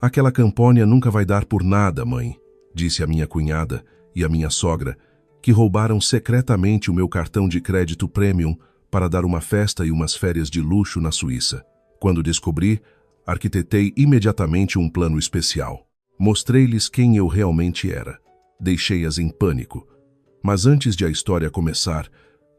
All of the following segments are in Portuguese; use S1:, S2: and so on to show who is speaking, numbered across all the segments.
S1: Aquela Campônia nunca vai dar por nada, mãe, disse a minha cunhada e a minha sogra, que roubaram secretamente o meu cartão de crédito premium para dar uma festa e umas férias de luxo na Suíça. Quando descobri, arquitetei imediatamente um plano especial. Mostrei-lhes quem eu realmente era. Deixei-as em pânico. Mas antes de a história começar,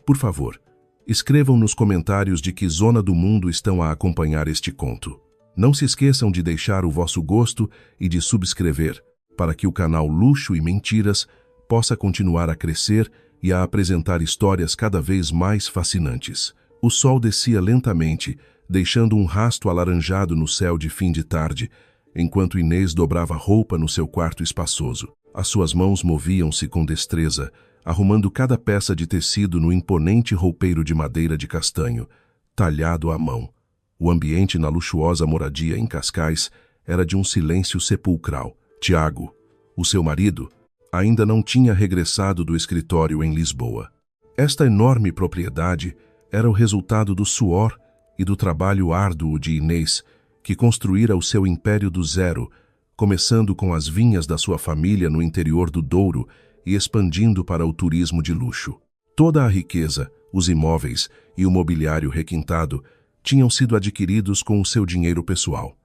S1: por favor, escrevam nos comentários de que zona do mundo estão a acompanhar este conto. Não se esqueçam de deixar o vosso gosto e de subscrever, para que o canal Luxo e Mentiras possa continuar a crescer e a apresentar histórias cada vez mais fascinantes. O sol descia lentamente, deixando um rasto alaranjado no céu de fim de tarde, enquanto Inês dobrava roupa no seu quarto espaçoso. As suas mãos moviam-se com destreza, arrumando cada peça de tecido no imponente roupeiro de madeira de castanho, talhado à mão. O ambiente na luxuosa moradia em Cascais era de um silêncio sepulcral. Tiago, o seu marido, ainda não tinha regressado do escritório em Lisboa. Esta enorme propriedade era o resultado do suor e do trabalho árduo de Inês, que construíra o seu império do zero, começando com as vinhas da sua família no interior do Douro e expandindo para o turismo de luxo. Toda a riqueza, os imóveis e o mobiliário requintado tinham sido adquiridos com o seu dinheiro pessoal.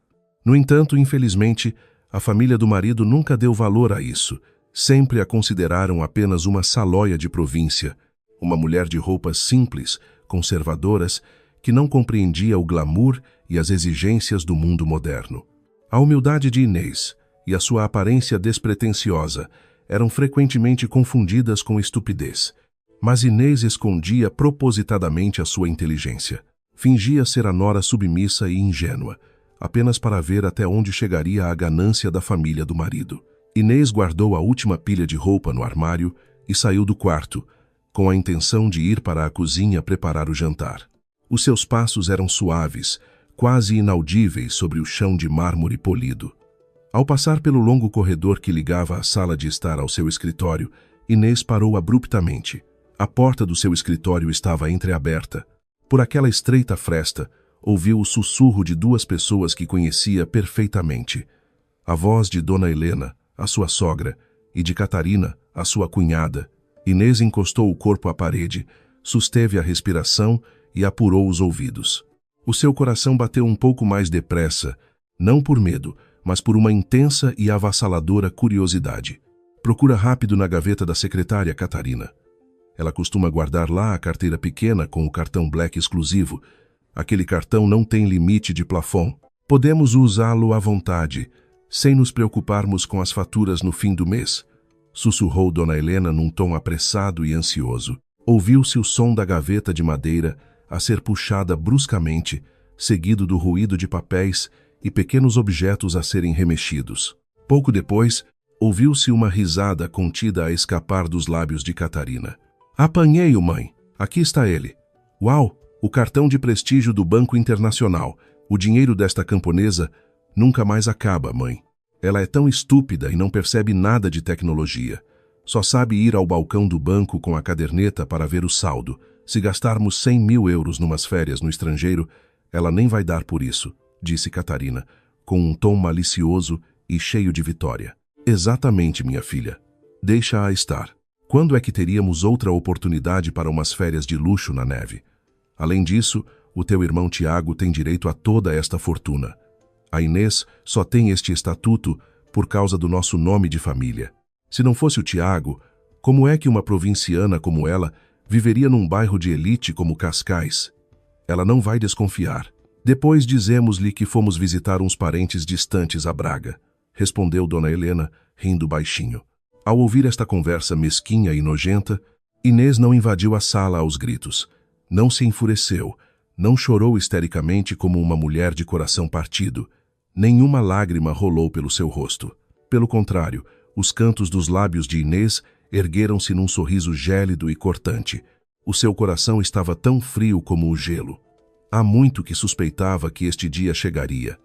S1: No entanto, infelizmente, a família do marido nunca deu valor a isso. Sempre a consideraram apenas uma salóia de província, uma mulher de roupas simples, conservadoras, que não compreendia o glamour e as exigências do mundo moderno. A humildade de Inês e a sua aparência despretensiosa eram frequentemente confundidas com estupidez, mas Inês escondia propositadamente a sua inteligência. Fingia ser a nora submissa e ingênua, apenas para ver até onde chegaria a ganância da família do marido. Inês guardou a última pilha de roupa no armário e saiu do quarto, com a intenção de ir para a cozinha preparar o jantar. Os seus passos eram suaves, quase inaudíveis sobre o chão de mármore polido. Ao passar pelo longo corredor que ligava a sala de estar ao seu escritório, Inês parou abruptamente. A porta do seu escritório estava entreaberta. Por aquela estreita fresta, ouviu o sussurro de duas pessoas que conhecia perfeitamente. A voz de Dona Helena, a sua sogra, e de Catarina, a sua cunhada. Inês encostou o corpo à parede, susteve a respiração e apurou os ouvidos. O seu coração bateu um pouco mais depressa, não por medo, mas por uma intensa e avassaladora curiosidade. Procura rápido na gaveta da secretária, Catarina. Ela costuma guardar lá a carteira pequena com o cartão Black exclusivo. Aquele cartão não tem limite de plafond. Podemos usá-lo à vontade, sem nos preocuparmos com as faturas no fim do mês, sussurrou Dona Helena num tom apressado e ansioso. Ouviu-se o som da gaveta de madeira a ser puxada bruscamente, seguido do ruído de papéis e pequenos objetos a serem remexidos. Pouco depois, ouviu-se uma risada contida a escapar dos lábios de Catarina. Apanhei-o, mãe. Aqui está ele. Uau! O cartão de prestígio do Banco Internacional. O dinheiro desta camponesa nunca mais acaba, mãe. Ela é tão estúpida e não percebe nada de tecnologia. Só sabe ir ao balcão do banco com a caderneta para ver o saldo. Se gastarmos 100 mil euros numas férias no estrangeiro, ela nem vai dar por isso, disse Catarina, com um tom malicioso e cheio de vitória. Exatamente, minha filha. Deixa-a estar. Quando é que teríamos outra oportunidade para umas férias de luxo na neve? Além disso, o teu irmão Tiago tem direito a toda esta fortuna. A Inês só tem este estatuto por causa do nosso nome de família. Se não fosse o Tiago, como é que uma provinciana como ela viveria num bairro de elite como Cascais? Ela não vai desconfiar. Depois dizemos-lhe que fomos visitar uns parentes distantes a Braga, respondeu Dona Helena, rindo baixinho. Ao ouvir esta conversa mesquinha e nojenta, Inês não invadiu a sala aos gritos. Não se enfureceu, não chorou histericamente como uma mulher de coração partido. Nenhuma lágrima rolou pelo seu rosto. Pelo contrário, os cantos dos lábios de Inês ergueram-se num sorriso gélido e cortante. O seu coração estava tão frio como o gelo. Há muito que suspeitava que este dia chegaria.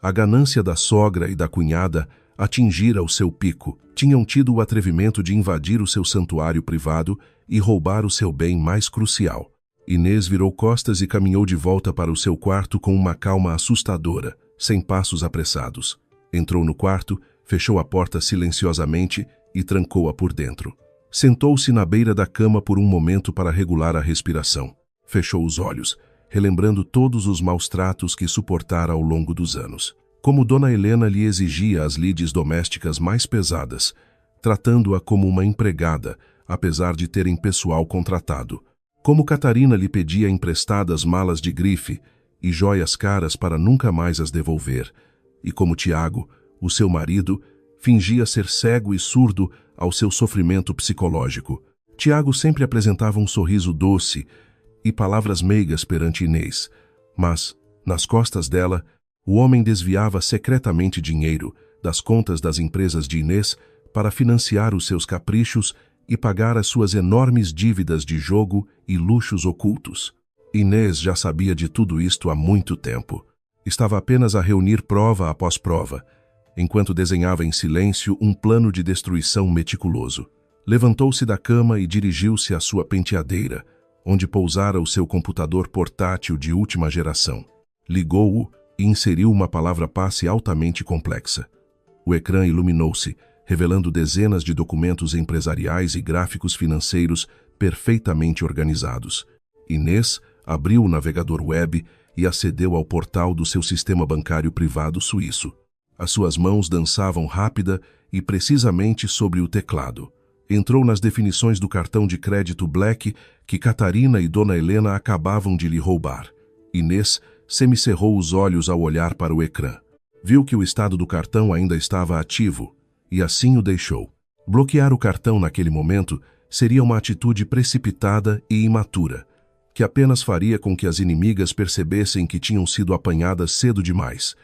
S1: A ganância da sogra e da cunhada atingira o seu pico. Tinham tido o atrevimento de invadir o seu santuário privado e roubar o seu bem mais crucial. Inês virou costas e caminhou de volta para o seu quarto com uma calma assustadora, sem passos apressados. Entrou no quarto, fechou a porta silenciosamente e trancou-a por dentro. Sentou-se na beira da cama por um momento para regular a respiração. Fechou os olhos, relembrando todos os maus tratos que suportara ao longo dos anos. Como Dona Helena lhe exigia as lides domésticas mais pesadas, tratando-a como uma empregada, apesar de terem pessoal contratado. Como Catarina lhe pedia emprestadas malas de grife e joias caras para nunca mais as devolver. E como Tiago, o seu marido, fingia ser cego e surdo ao seu sofrimento psicológico. Tiago sempre apresentava um sorriso doce e palavras meigas perante Inês, mas, nas costas dela, o homem desviava secretamente dinheiro das contas das empresas de Inês para financiar os seus caprichos e pagar as suas enormes dívidas de jogo e luxos ocultos. Inês já sabia de tudo isto há muito tempo. Estava apenas a reunir prova após prova, enquanto desenhava em silêncio um plano de destruição meticuloso. Levantou-se da cama e dirigiu-se à sua penteadeira, onde pousara o seu computador portátil de última geração. Ligou-o e inseriu uma palavra-passe altamente complexa. O ecrã iluminou-se, revelando dezenas de documentos empresariais e gráficos financeiros perfeitamente organizados. Inês abriu o navegador web e acedeu ao portal do seu sistema bancário privado suíço. As suas mãos dançavam rápida e precisamente sobre o teclado. Entrou nas definições do cartão de crédito Black que Catarina e Dona Helena acabavam de lhe roubar. Inês semicerrou os olhos ao olhar para o ecrã. Viu que o estado do cartão ainda estava ativo, e assim o deixou. Bloquear o cartão naquele momento seria uma atitude precipitada e imatura, que apenas faria com que as inimigas percebessem que tinham sido apanhadas cedo demais.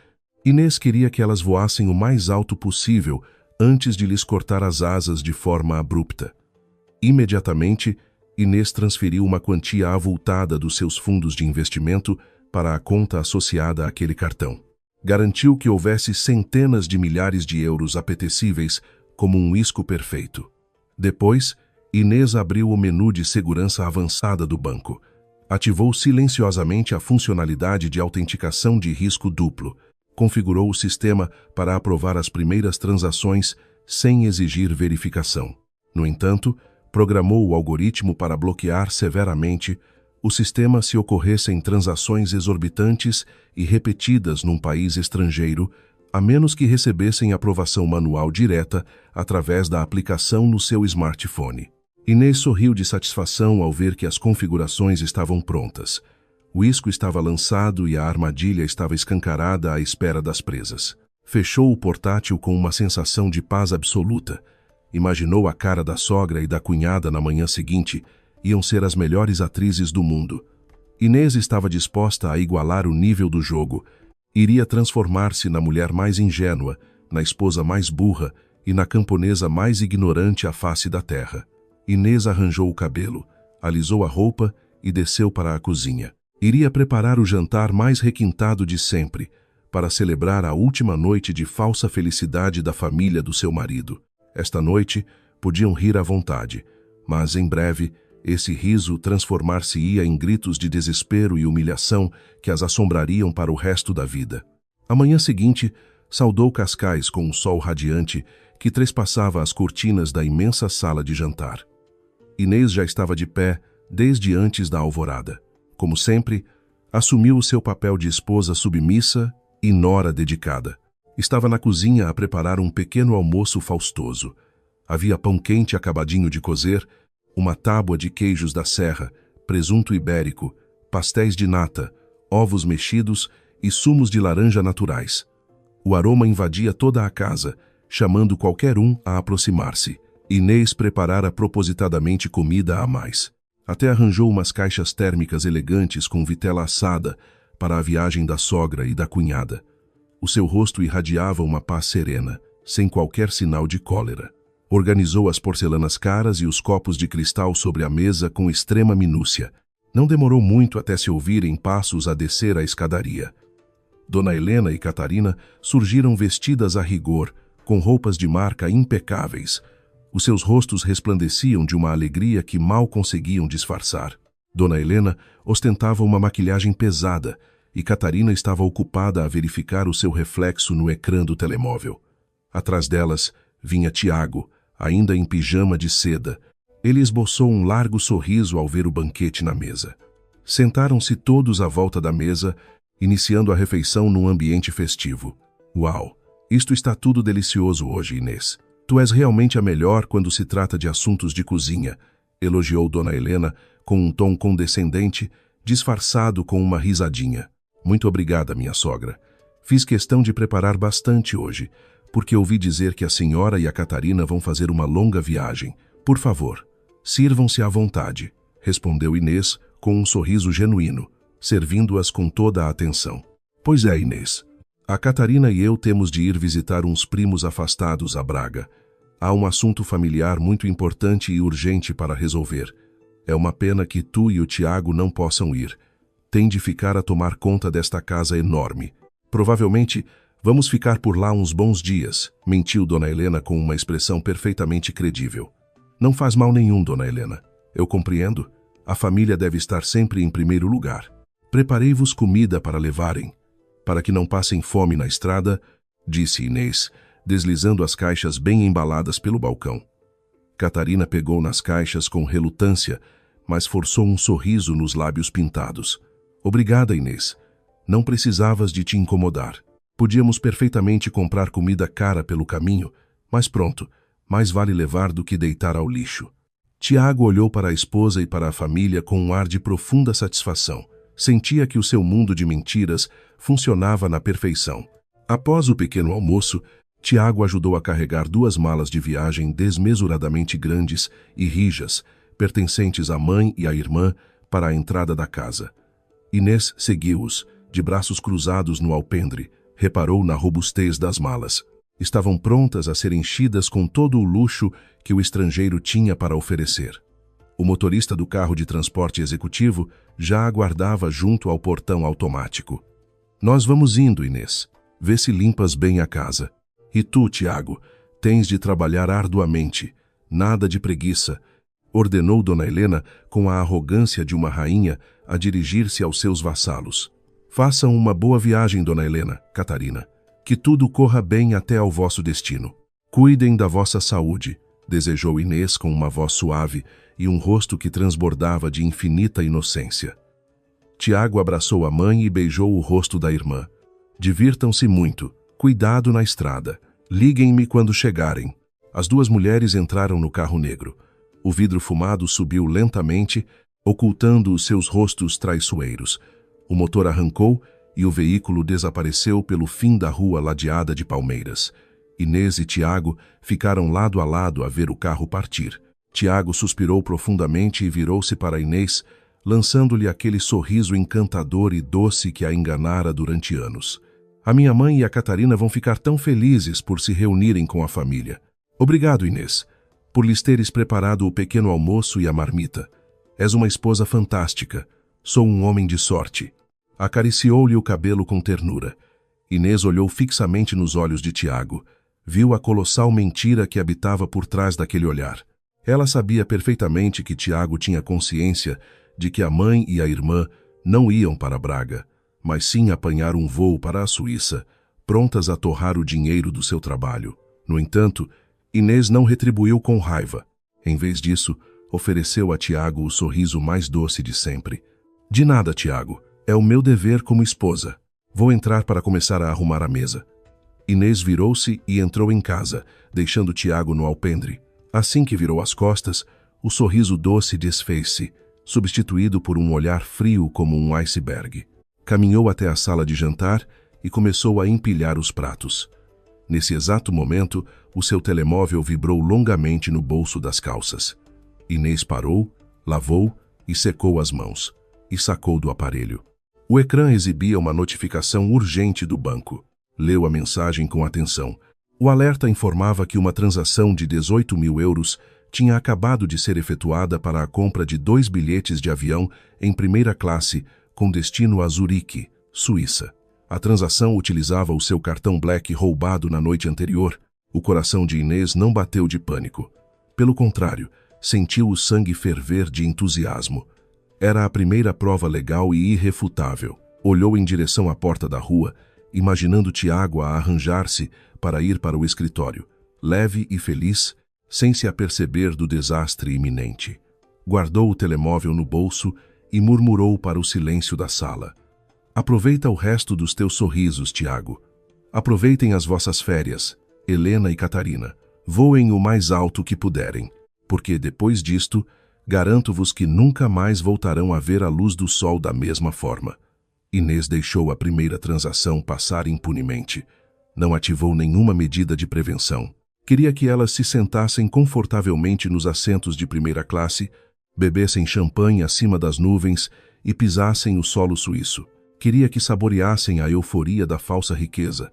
S1: Inês queria que elas voassem o mais alto possível antes de lhes cortar as asas de forma abrupta. Imediatamente, Inês transferiu uma quantia avultada dos seus fundos de investimento para a conta associada àquele cartão. Garantiu que houvesse centenas de milhares de euros apetecíveis como um isco perfeito. Depois, Inês abriu o menu de segurança avançada do banco. Ativou silenciosamente a funcionalidade de autenticação de risco duplo. Configurou o sistema para aprovar as primeiras transações sem exigir verificação. No entanto, programou o algoritmo para bloquear severamente o sistema se ocorressem transações exorbitantes e repetidas num país estrangeiro, a menos que recebessem aprovação manual direta através da aplicação no seu smartphone. Inês sorriu de satisfação ao ver que as configurações estavam prontas. O isco estava lançado e a armadilha estava escancarada à espera das presas. Fechou o portátil com uma sensação de paz absoluta. Imaginou a cara da sogra e da cunhada na manhã seguinte. Iam ser as melhores atrizes do mundo. Inês estava disposta a igualar o nível do jogo. Iria transformar-se na mulher mais ingênua, na esposa mais burra e na camponesa mais ignorante à face da terra. Inês arranjou o cabelo, alisou a roupa e desceu para a cozinha. Iria preparar o jantar mais requintado de sempre, para celebrar a última noite de falsa felicidade da família do seu marido. Esta noite, podiam rir à vontade, mas em breve, esse riso transformar-se-ia em gritos de desespero e humilhação que as assombrariam para o resto da vida. A manhã seguinte, saudou Cascais com um sol radiante que trespassava as cortinas da imensa sala de jantar. Inês já estava de pé desde antes da alvorada. Como sempre, assumiu o seu papel de esposa submissa e nora dedicada. Estava na cozinha a preparar um pequeno almoço faustoso. Havia pão quente acabadinho de cozer, uma tábua de queijos da serra, presunto ibérico, pastéis de nata, ovos mexidos e sumos de laranja naturais. O aroma invadia toda a casa, chamando qualquer um a aproximar-se. Inês preparara propositadamente comida a mais. Até arranjou umas caixas térmicas elegantes com vitela assada para a viagem da sogra e da cunhada. O seu rosto irradiava uma paz serena, sem qualquer sinal de cólera. Organizou as porcelanas caras e os copos de cristal sobre a mesa com extrema minúcia. Não demorou muito até se ouvirem passos a descer a escadaria. Dona Helena e Catarina surgiram vestidas a rigor, com roupas de marca impecáveis. Os seus rostos resplandeciam de uma alegria que mal conseguiam disfarçar. Dona Helena ostentava uma maquilhagem pesada, e Catarina estava ocupada a verificar o seu reflexo no ecrã do telemóvel. Atrás delas vinha Tiago, ainda em pijama de seda. Ele esboçou um largo sorriso ao ver o banquete na mesa. Sentaram-se todos à volta da mesa, iniciando a refeição num ambiente festivo. Uau! Isto está tudo delicioso hoje, Inês. Tu és realmente a melhor quando se trata de assuntos de cozinha, elogiou Dona Helena com um tom condescendente, disfarçado com uma risadinha. Muito obrigada, minha sogra. Fiz questão de preparar bastante hoje, porque ouvi dizer que a senhora e a Catarina vão fazer uma longa viagem. Por favor, sirvam-se à vontade, respondeu Inês com um sorriso genuíno, servindo-as com toda a atenção. Pois é, Inês. A Catarina e eu temos de ir visitar uns primos afastados a Braga. Há um assunto familiar muito importante e urgente para resolver. É uma pena que tu e o Tiago não possam ir. Tem de ficar a tomar conta desta casa enorme. Provavelmente vamos ficar por lá uns bons dias, mentiu Dona Helena com uma expressão perfeitamente credível. Não faz mal nenhum, Dona Helena. Eu compreendo. A família deve estar sempre em primeiro lugar. Preparei-vos comida para levarem, para que não passem fome na estrada, disse Inês, deslizando as caixas bem embaladas pelo balcão. Catarina pegou nas caixas com relutância, mas forçou um sorriso nos lábios pintados. Obrigada, Inês. Não precisavas de te incomodar. Podíamos perfeitamente comprar comida cara pelo caminho, mas pronto, mais vale levar do que deitar ao lixo. Tiago olhou para a esposa e para a família com um ar de profunda satisfação. Sentia que o seu mundo de mentiras funcionava na perfeição. Após o pequeno almoço, Tiago ajudou a carregar 2 malas de viagem desmesuradamente grandes e rijas, pertencentes à mãe e à irmã, para a entrada da casa. Inês seguiu-os, de braços cruzados no alpendre, reparou na robustez das malas. Estavam prontas a ser enchidas com todo o luxo que o estrangeiro tinha para oferecer. O motorista do carro de transporte executivo já aguardava junto ao portão automático. Nós vamos indo, Inês. Vê se limpas bem a casa. E tu, Tiago, tens de trabalhar arduamente. Nada de preguiça, ordenou Dona Helena com a arrogância de uma rainha a dirigir-se aos seus vassalos. Façam uma boa viagem, Dona Helena, Catarina. Que tudo corra bem até ao vosso destino. Cuidem da vossa saúde, desejou Inês com uma voz suave e um rosto que transbordava de infinita inocência. Tiago abraçou a mãe e beijou o rosto da irmã. Divirtam-se muito. Cuidado na estrada. Liguem-me quando chegarem. As 2 mulheres entraram no carro negro. O vidro fumado subiu lentamente, ocultando os seus rostos traiçoeiros. O motor arrancou e o veículo desapareceu pelo fim da rua ladeada de palmeiras. Inês e Tiago ficaram lado a lado a ver o carro partir. Tiago suspirou profundamente e virou-se para Inês, lançando-lhe aquele sorriso encantador e doce que a enganara durante anos. A minha mãe e a Catarina vão ficar tão felizes por se reunirem com a família. Obrigado, Inês, por lhes teres preparado o pequeno almoço e a marmita. És uma esposa fantástica. Sou um homem de sorte. Acariciou-lhe o cabelo com ternura. Inês olhou fixamente nos olhos de Tiago. Viu a colossal mentira que habitava por trás daquele olhar. Ela sabia perfeitamente que Tiago tinha consciência de que a mãe e a irmã não iam para Braga, mas sim apanhar um voo para a Suíça, prontas a torrar o dinheiro do seu trabalho. No entanto, Inês não retribuiu com raiva. Em vez disso, ofereceu a Tiago o sorriso mais doce de sempre. De nada, Tiago. É o meu dever como esposa. Vou entrar para começar a arrumar a mesa. Inês virou-se e entrou em casa, deixando Tiago no alpendre. Assim que virou as costas, o sorriso doce desfez-se, substituído por um olhar frio como um iceberg. Caminhou até a sala de jantar e começou a empilhar os pratos. Nesse exato momento, o seu telemóvel vibrou longamente no bolso das calças. Inês parou, lavou e secou as mãos, e sacou do aparelho. O ecrã exibia uma notificação urgente do banco. Leu a mensagem com atenção. O alerta informava que uma transação de 18 mil euros tinha acabado de ser efetuada para a compra de 2 bilhetes de avião em primeira classe com destino a Zurique, Suíça. A transação utilizava o seu cartão Black roubado na noite anterior. O coração de Inês não bateu de pânico. Pelo contrário, sentiu o sangue ferver de entusiasmo. Era a primeira prova legal e irrefutável. Olhou em direção à porta da rua, imaginando Tiago a arranjar-se para ir para o escritório, leve e feliz, sem se aperceber do desastre iminente. Guardou o telemóvel no bolso e murmurou para o silêncio da sala. Aproveita o resto dos teus sorrisos, Tiago. Aproveitem as vossas férias, Helena e Catarina. Voem o mais alto que puderem, porque depois disto, garanto-vos que nunca mais voltarão a ver a luz do sol da mesma forma. Inês deixou a primeira transação passar impunemente. Não ativou nenhuma medida de prevenção. Queria que elas se sentassem confortavelmente nos assentos de primeira classe, bebessem champanhe acima das nuvens e pisassem o solo suíço. Queria que saboreassem a euforia da falsa riqueza,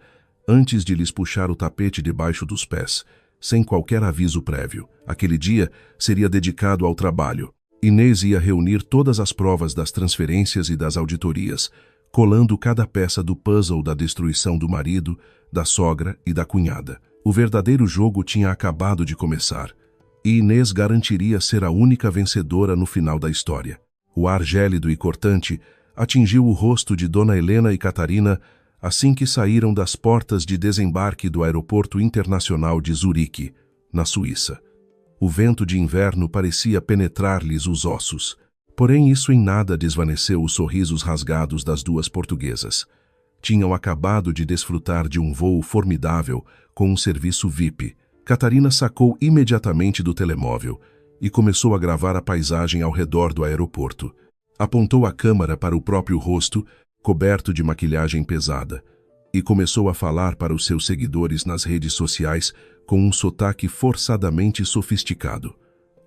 S1: antes de lhes puxar o tapete debaixo dos pés, sem qualquer aviso prévio. Aquele dia seria dedicado ao trabalho. Inês ia reunir todas as provas das transferências e das auditorias, colando cada peça do puzzle da destruição do marido, da sogra e da cunhada. O verdadeiro jogo tinha acabado de começar, e Inês garantiria ser a única vencedora no final da história. O ar gélido e cortante atingiu o rosto de Dona Helena e Catarina assim que saíram das portas de desembarque do Aeroporto Internacional de Zurique, na Suíça. O vento de inverno parecia penetrar-lhes os ossos, porém isso em nada desvaneceu os sorrisos rasgados das duas portuguesas. Tinham acabado de desfrutar de um voo formidável com um serviço VIP. Catarina sacou imediatamente do telemóvel e começou a gravar a paisagem ao redor do aeroporto. Apontou a câmera para o próprio rosto, coberto de maquilhagem pesada, e começou a falar para os seus seguidores nas redes sociais com um sotaque forçadamente sofisticado.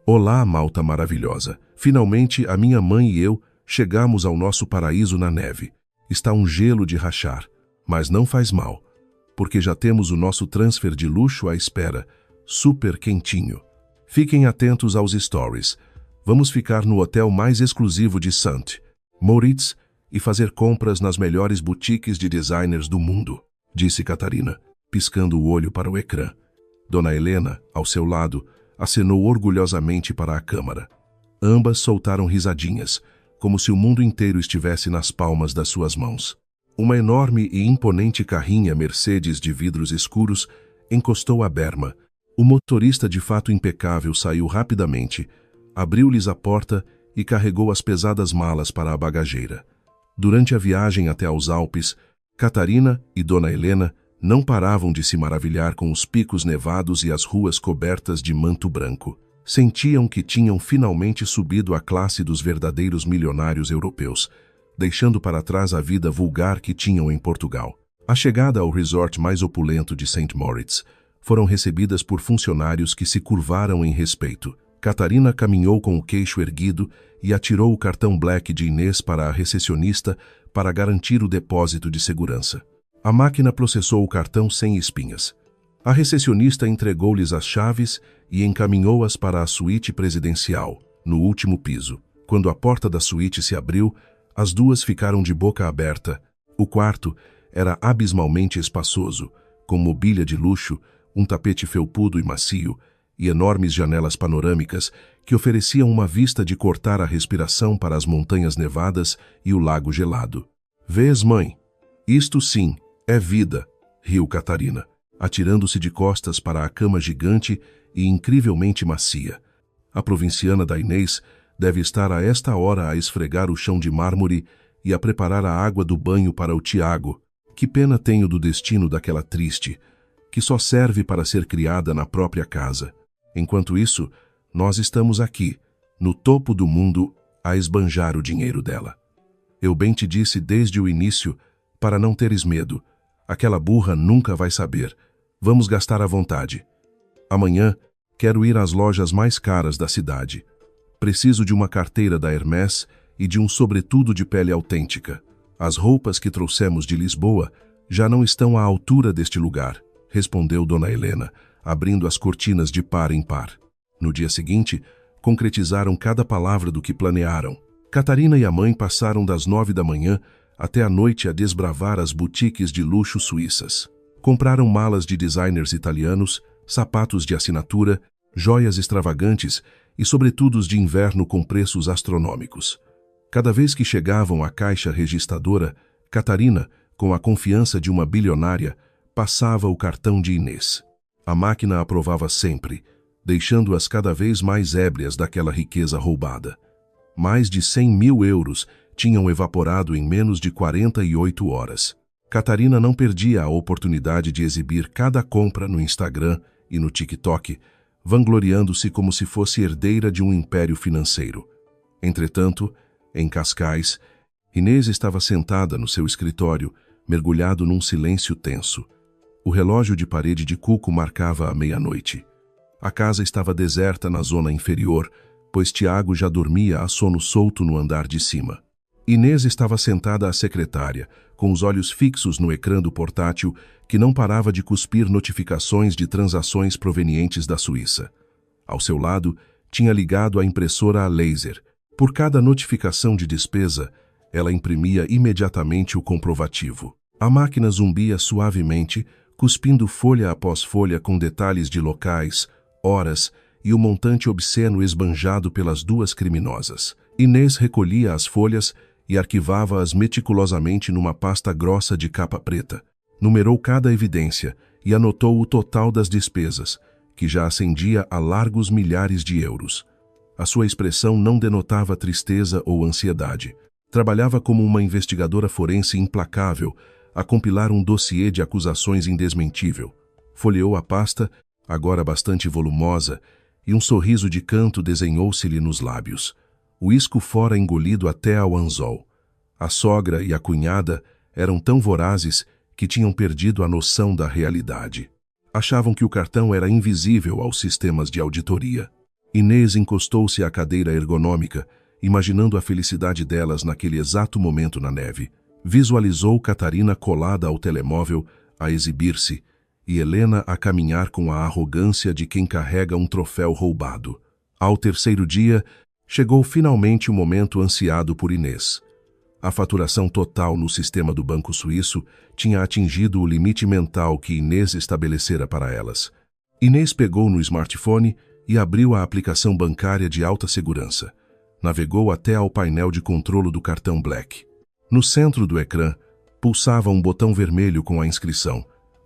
S1: Olá, malta maravilhosa! Finalmente a minha mãe e eu chegamos ao nosso paraíso na neve. Está um gelo de rachar, mas não faz mal, porque já temos o nosso transfer de luxo à espera, super quentinho. Fiquem atentos aos stories. Vamos ficar no hotel mais exclusivo de St. Moritz e fazer compras nas melhores boutiques de designers do mundo, disse Catarina, piscando o olho para o ecrã. Dona Helena, ao seu lado, acenou orgulhosamente para a câmara. Ambas soltaram risadinhas, como se o mundo inteiro estivesse nas palmas das suas mãos. Uma enorme e imponente carrinha Mercedes de vidros escuros encostou à berma. O motorista de fato impecável saiu rapidamente, abriu-lhes a porta e carregou as pesadas malas para a bagageira. Durante a viagem até aos Alpes, Catarina e Dona Helena não paravam de se maravilhar com os picos nevados e as ruas cobertas de manto branco. Sentiam que tinham finalmente subido à classe dos verdadeiros milionários europeus, deixando para trás a vida vulgar que tinham em Portugal. A chegada ao resort mais opulento de St. Moritz foram recebidas por funcionários que se curvaram em respeito. Catarina caminhou com o queixo erguido e atirou o cartão Black de Inês para a recepcionista para garantir o depósito de segurança. A máquina processou o cartão sem espinhas. A recepcionista entregou-lhes as chaves e encaminhou-as para a suíte presidencial, no último piso. Quando a porta da suíte se abriu, as duas ficaram de boca aberta. O quarto era abismalmente espaçoso, com mobília de luxo, um tapete felpudo e macio, e enormes janelas panorâmicas que ofereciam uma vista de cortar a respiração para as montanhas nevadas e o lago gelado. Vês, mãe? Isto sim, é vida, riu Catarina, atirando-se de costas para a cama gigante e incrivelmente macia. A provinciana da Inês deve estar a esta hora a esfregar o chão de mármore e a preparar a água do banho para o Tiago. Que pena tenho do destino daquela triste, que só serve para ser criada na própria casa. Enquanto isso, nós estamos aqui, no topo do mundo, a esbanjar o dinheiro dela. Eu bem te disse desde o início, para não teres medo. Aquela burra nunca vai saber. Vamos gastar à vontade. Amanhã, quero ir às lojas mais caras da cidade. Preciso de uma carteira da Hermès e de um sobretudo de pele autêntica. As roupas que trouxemos de Lisboa já não estão à altura deste lugar, respondeu Dona Helena, abrindo as cortinas de par em par. No dia seguinte, concretizaram cada palavra do que planearam. Catarina e a mãe passaram das 9 da manhã até a noite a desbravar as boutiques de luxo suíças. Compraram malas de designers italianos, sapatos de assinatura, joias extravagantes e sobretudos de inverno com preços astronômicos. Cada vez que chegavam à caixa registradora, Catarina, com a confiança de uma bilionária, passava o cartão de Inês. A máquina aprovava sempre, deixando-as cada vez mais ébrias daquela riqueza roubada. Mais de 100 mil euros tinham evaporado em menos de 48 horas. Catarina não perdia a oportunidade de exibir cada compra no Instagram e no TikTok, vangloriando-se como se fosse herdeira de um império financeiro. Entretanto, em Cascais, Inês estava sentada no seu escritório, mergulhado num silêncio tenso. O relógio de parede de cuco marcava a meia-noite. A casa estava deserta na zona inferior, pois Tiago já dormia a sono solto no andar de cima. Inês estava sentada à secretária, com os olhos fixos no ecrã do portátil, que não parava de cuspir notificações de transações provenientes da Suíça. Ao seu lado, tinha ligado a impressora a laser. Por cada notificação de despesa, ela imprimia imediatamente o comprovativo. A máquina zumbia suavemente, cuspindo folha após folha com detalhes de locais, horas e o montante obsceno esbanjado pelas duas criminosas. Inês recolhia as folhas e arquivava-as meticulosamente numa pasta grossa de capa preta. Numerou cada evidência e anotou o total das despesas, que já ascendia a largos milhares de euros. A sua expressão não denotava tristeza ou ansiedade. Trabalhava como uma investigadora forense implacável, a compilar um dossiê de acusações indesmentível. Folheou a pasta, agora bastante volumosa, e um sorriso de canto desenhou-se-lhe nos lábios. O isco fora engolido até ao anzol. A sogra e a cunhada eram tão vorazes que tinham perdido a noção da realidade. Achavam que o cartão era invisível aos sistemas de auditoria. Inês encostou-se à cadeira ergonômica, imaginando a felicidade delas naquele exato momento na neve. Visualizou Catarina colada ao telemóvel, a exibir-se, e Helena a caminhar com a arrogância de quem carrega um troféu roubado. Ao terceiro dia, chegou finalmente o momento ansiado por Inês. A faturação total no sistema do Banco Suíço tinha atingido o limite mental que Inês estabelecera para elas. Inês pegou no smartphone e abriu a aplicação bancária de alta segurança. Navegou até ao painel de controlo do cartão Black. No centro do ecrã, pulsava um botão vermelho com a inscrição: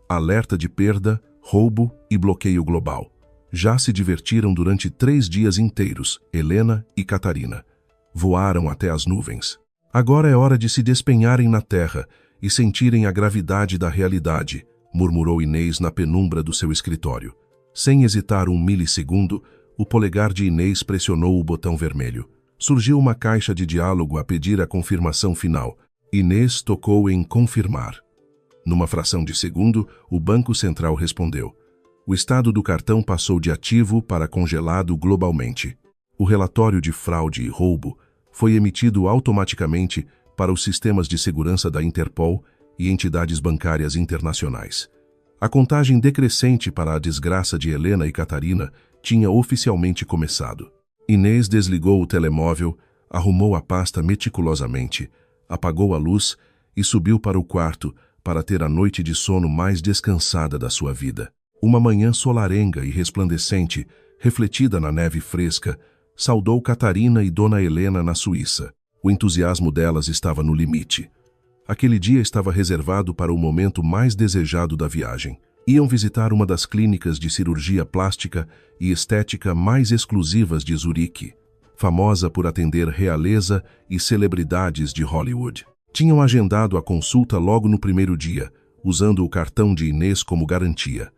S1: Alerta de perda, roubo e bloqueio global. Já se divertiram durante 3 dias inteiros, Helena e Catarina. Voaram até as nuvens. Agora é hora de se despenharem na terra e sentirem a gravidade da realidade, murmurou Inês na penumbra do seu escritório. Sem hesitar um milissegundo, o polegar de Inês pressionou o botão vermelho. Surgiu uma caixa de diálogo a pedir a confirmação final. Inês tocou em confirmar. Numa fração de segundo, o Banco Central respondeu. O estado do cartão passou de ativo para congelado globalmente. O relatório de fraude e roubo foi emitido automaticamente para os sistemas de segurança da Interpol e entidades bancárias internacionais. A contagem decrescente para a desgraça de Helena e Catarina tinha oficialmente começado. Inês desligou o telemóvel, arrumou a pasta meticulosamente, apagou a luz e subiu para o quarto para ter a noite de sono mais descansada da sua vida. Uma manhã solarenga e resplandecente, refletida na neve fresca, saudou Catarina e Dona Helena na Suíça. O entusiasmo delas estava no limite. Aquele dia estava reservado para o momento mais desejado da viagem. Iam visitar uma das clínicas de cirurgia plástica e estética mais exclusivas de Zurique, famosa por atender realeza e celebridades de Hollywood. Tinham agendado a consulta logo no primeiro dia, usando o cartão de Inês como garantia.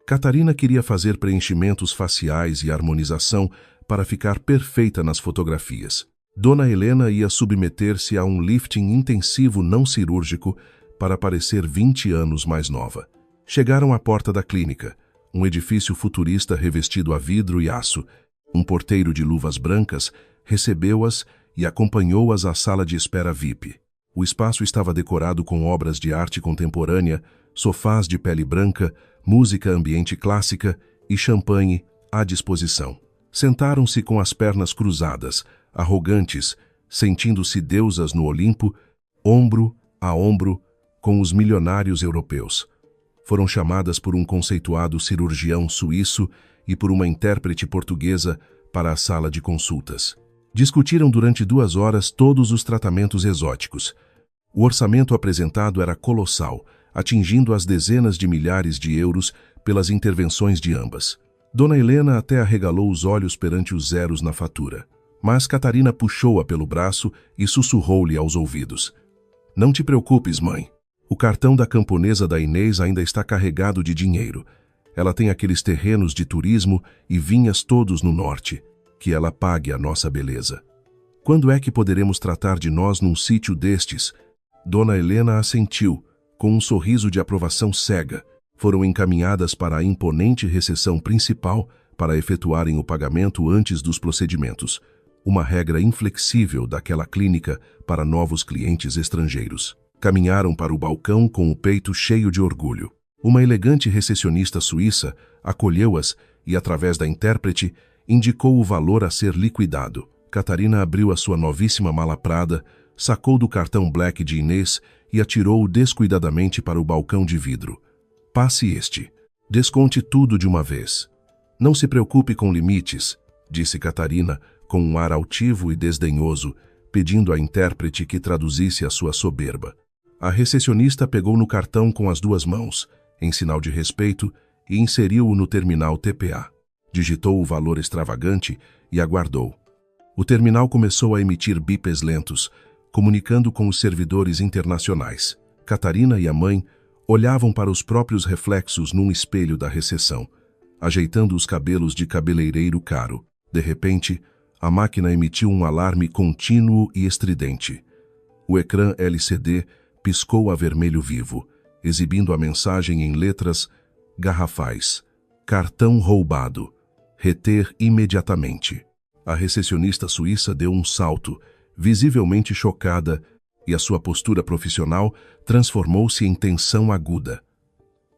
S1: Catarina queria fazer preenchimentos faciais e harmonização para ficar perfeita nas fotografias. Dona Helena ia submeter-se a um lifting intensivo não cirúrgico para parecer 20 anos mais nova. Chegaram à porta da clínica, um edifício futurista revestido a vidro e aço. Um porteiro de luvas brancas recebeu-as e acompanhou-as à sala de espera VIP. O espaço estava decorado com obras de arte contemporânea, sofás de pele branca, música ambiente clássica e champanhe à disposição. Sentaram-se com as pernas cruzadas, arrogantes, sentindo-se deusas no Olimpo, ombro a ombro com os milionários europeus. Foram chamadas por um conceituado cirurgião suíço e por uma intérprete portuguesa para a sala de consultas. Discutiram durante 2 horas todos os tratamentos exóticos. O orçamento apresentado era colossal, atingindo as dezenas de milhares de euros pelas intervenções de ambas. Dona Helena até arregalou os olhos perante os zeros na fatura. Mas Catarina puxou-a pelo braço e sussurrou-lhe aos ouvidos: "Não te preocupes, mãe. O cartão da camponesa da Inês ainda está carregado de dinheiro. Ela tem aqueles terrenos de turismo e vinhas todos no norte. Que ela pague a nossa beleza. Quando é que poderemos tratar de nós num sítio destes?" Dona Helena assentiu, com um sorriso de aprovação cega. Foram encaminhadas para a imponente recepção principal para efetuarem o pagamento antes dos procedimentos, uma regra inflexível daquela clínica para novos clientes estrangeiros. Caminharam para o balcão com o peito cheio de orgulho. Uma elegante recepcionista suíça acolheu-as e, através da intérprete, indicou o valor a ser liquidado. Catarina abriu a sua novíssima mala Prada, sacou do cartão Black de Inês e atirou-o descuidadamente para o balcão de vidro. "Passe este. Desconte tudo de uma vez. Não se preocupe com limites", disse Catarina, com um ar altivo e desdenhoso, pedindo à intérprete que traduzisse a sua soberba. A recepcionista pegou no cartão com as duas mãos, em sinal de respeito, e inseriu-o no terminal TPA. Digitou o valor extravagante e aguardou. O terminal começou a emitir bipes lentos, comunicando com os servidores internacionais. Catarina e a mãe olhavam para os próprios reflexos num espelho da recepção, ajeitando os cabelos de cabeleireiro caro. De repente, a máquina emitiu um alarme contínuo e estridente. O ecrã LCD piscou a vermelho vivo, exibindo a mensagem em letras garrafais: "Cartão roubado. Reter imediatamente." A recepcionista suíça deu um salto, visivelmente chocada, e a sua postura profissional transformou-se em tensão aguda.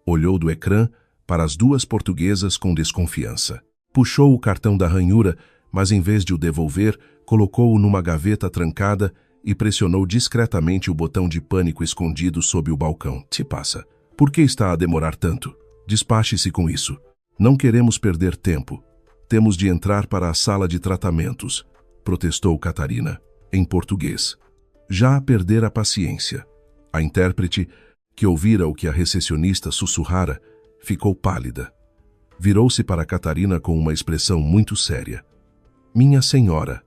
S1: Olhou do ecrã para as duas portuguesas com desconfiança. Puxou o cartão da ranhura, mas em vez de o devolver, colocou-o numa gaveta trancada e pressionou discretamente o botão de pânico escondido sob o balcão. "Se passa. Por que está a demorar tanto? Despache-se com isso. Não queremos perder tempo. Temos de entrar para a sala de tratamentos", protestou Catarina, em português. Já a perder a paciência. A intérprete, que ouvira o que a recepcionista sussurrara, ficou pálida. Virou-se para Catarina com uma expressão muito séria. "Minha senhora,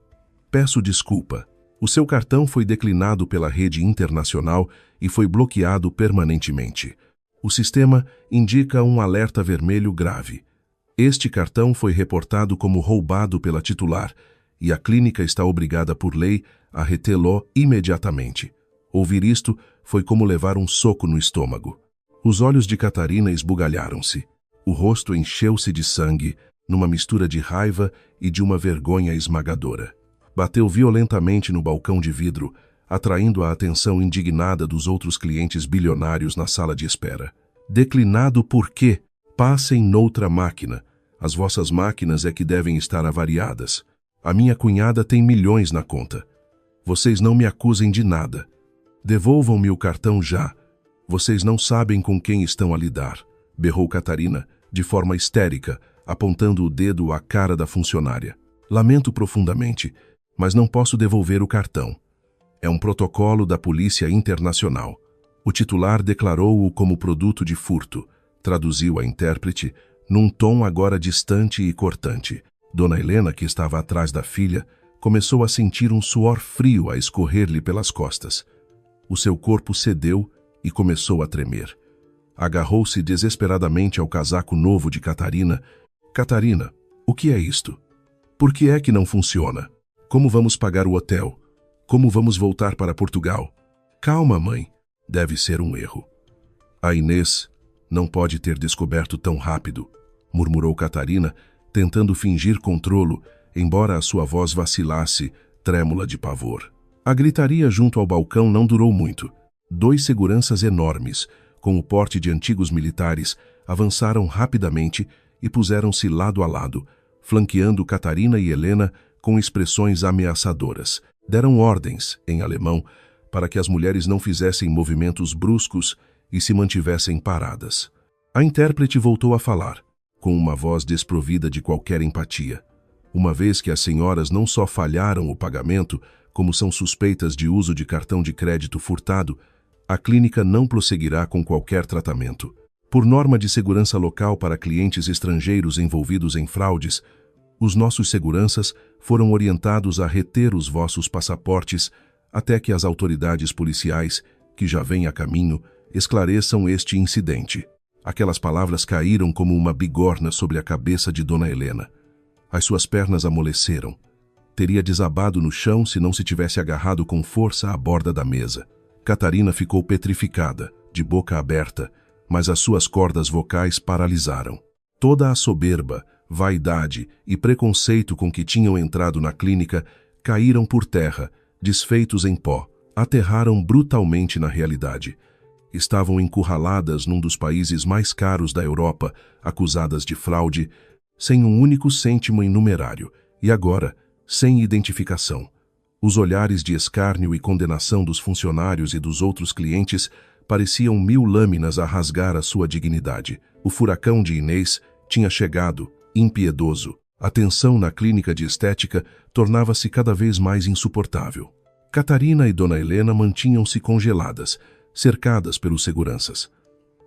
S1: peço desculpa. O seu cartão foi declinado pela rede internacional e foi bloqueado permanentemente. O sistema indica um alerta vermelho grave. Este cartão foi reportado como roubado pela titular e a clínica está obrigada por lei a retê-lo imediatamente." Ouvir isto foi como levar um soco no estômago. Os olhos de Catarina esbugalharam-se. O rosto encheu-se de sangue, numa mistura de raiva e de uma vergonha esmagadora. Bateu violentamente no balcão de vidro, atraindo a atenção indignada dos outros clientes bilionários na sala de espera. "Declinado por quê? Passem noutra máquina. As vossas máquinas é que devem estar avariadas. A minha cunhada tem milhões na conta. Vocês não me acusem de nada. Devolvam-me o cartão já. Vocês não sabem com quem estão a lidar", berrou Catarina, de forma histérica, apontando o dedo à cara da funcionária. "Lamento profundamente, mas não posso devolver o cartão. É um protocolo da Polícia Internacional. O titular declarou-o como produto de furto", traduziu a intérprete, num tom agora distante e cortante. Dona Helena, que estava atrás da filha, começou a sentir um suor frio a escorrer-lhe pelas costas. O seu corpo cedeu e começou a tremer. Agarrou-se desesperadamente ao casaco novo de Catarina. "Catarina, o que é isto? Por que é que não funciona? Como vamos pagar o hotel? Como vamos voltar para Portugal?" "Calma, mãe. Deve ser um erro." "A Inês não pode ter descoberto tão rápido", murmurou Catarina, tentando fingir controlo, embora a sua voz vacilasse, trêmula de pavor. A gritaria junto ao balcão não durou muito. 2 seguranças enormes, com o porte de antigos militares, avançaram rapidamente e puseram-se lado a lado, flanqueando Catarina e Helena com expressões ameaçadoras. Deram ordens, em alemão, para que as mulheres não fizessem movimentos bruscos e se mantivessem paradas. A intérprete voltou a falar, com uma voz desprovida de qualquer empatia. Uma vez que as senhoras não só falharam o pagamento, como são suspeitas de uso de cartão de crédito furtado, a clínica não prosseguirá com qualquer tratamento. Por norma de segurança local para clientes estrangeiros envolvidos em fraudes, os nossos seguranças foram orientados a reter os vossos passaportes até que as autoridades policiais, que já vêm a caminho, esclareçam este incidente. Aquelas palavras caíram como uma bigorna sobre a cabeça de Dona Helena. As suas pernas amoleceram. Teria desabado no chão se não se tivesse agarrado com força à borda da mesa. Catarina ficou petrificada, de boca aberta, mas as suas cordas vocais paralisaram. Toda a soberba, vaidade e preconceito com que tinham entrado na clínica caíram por terra, desfeitos em pó, aterraram brutalmente na realidade. Estavam encurraladas num dos países mais caros da Europa, acusadas de fraude, sem um único cêntimo em numerário, e agora, sem identificação. Os olhares de escárnio e condenação dos funcionários e dos outros clientes pareciam 1000 lâminas a rasgar a sua dignidade. O furacão de Inês tinha chegado, impiedoso. A tensão na clínica de estética tornava-se cada vez mais insuportável. Catarina e Dona Helena mantinham-se congeladas, cercadas pelos seguranças.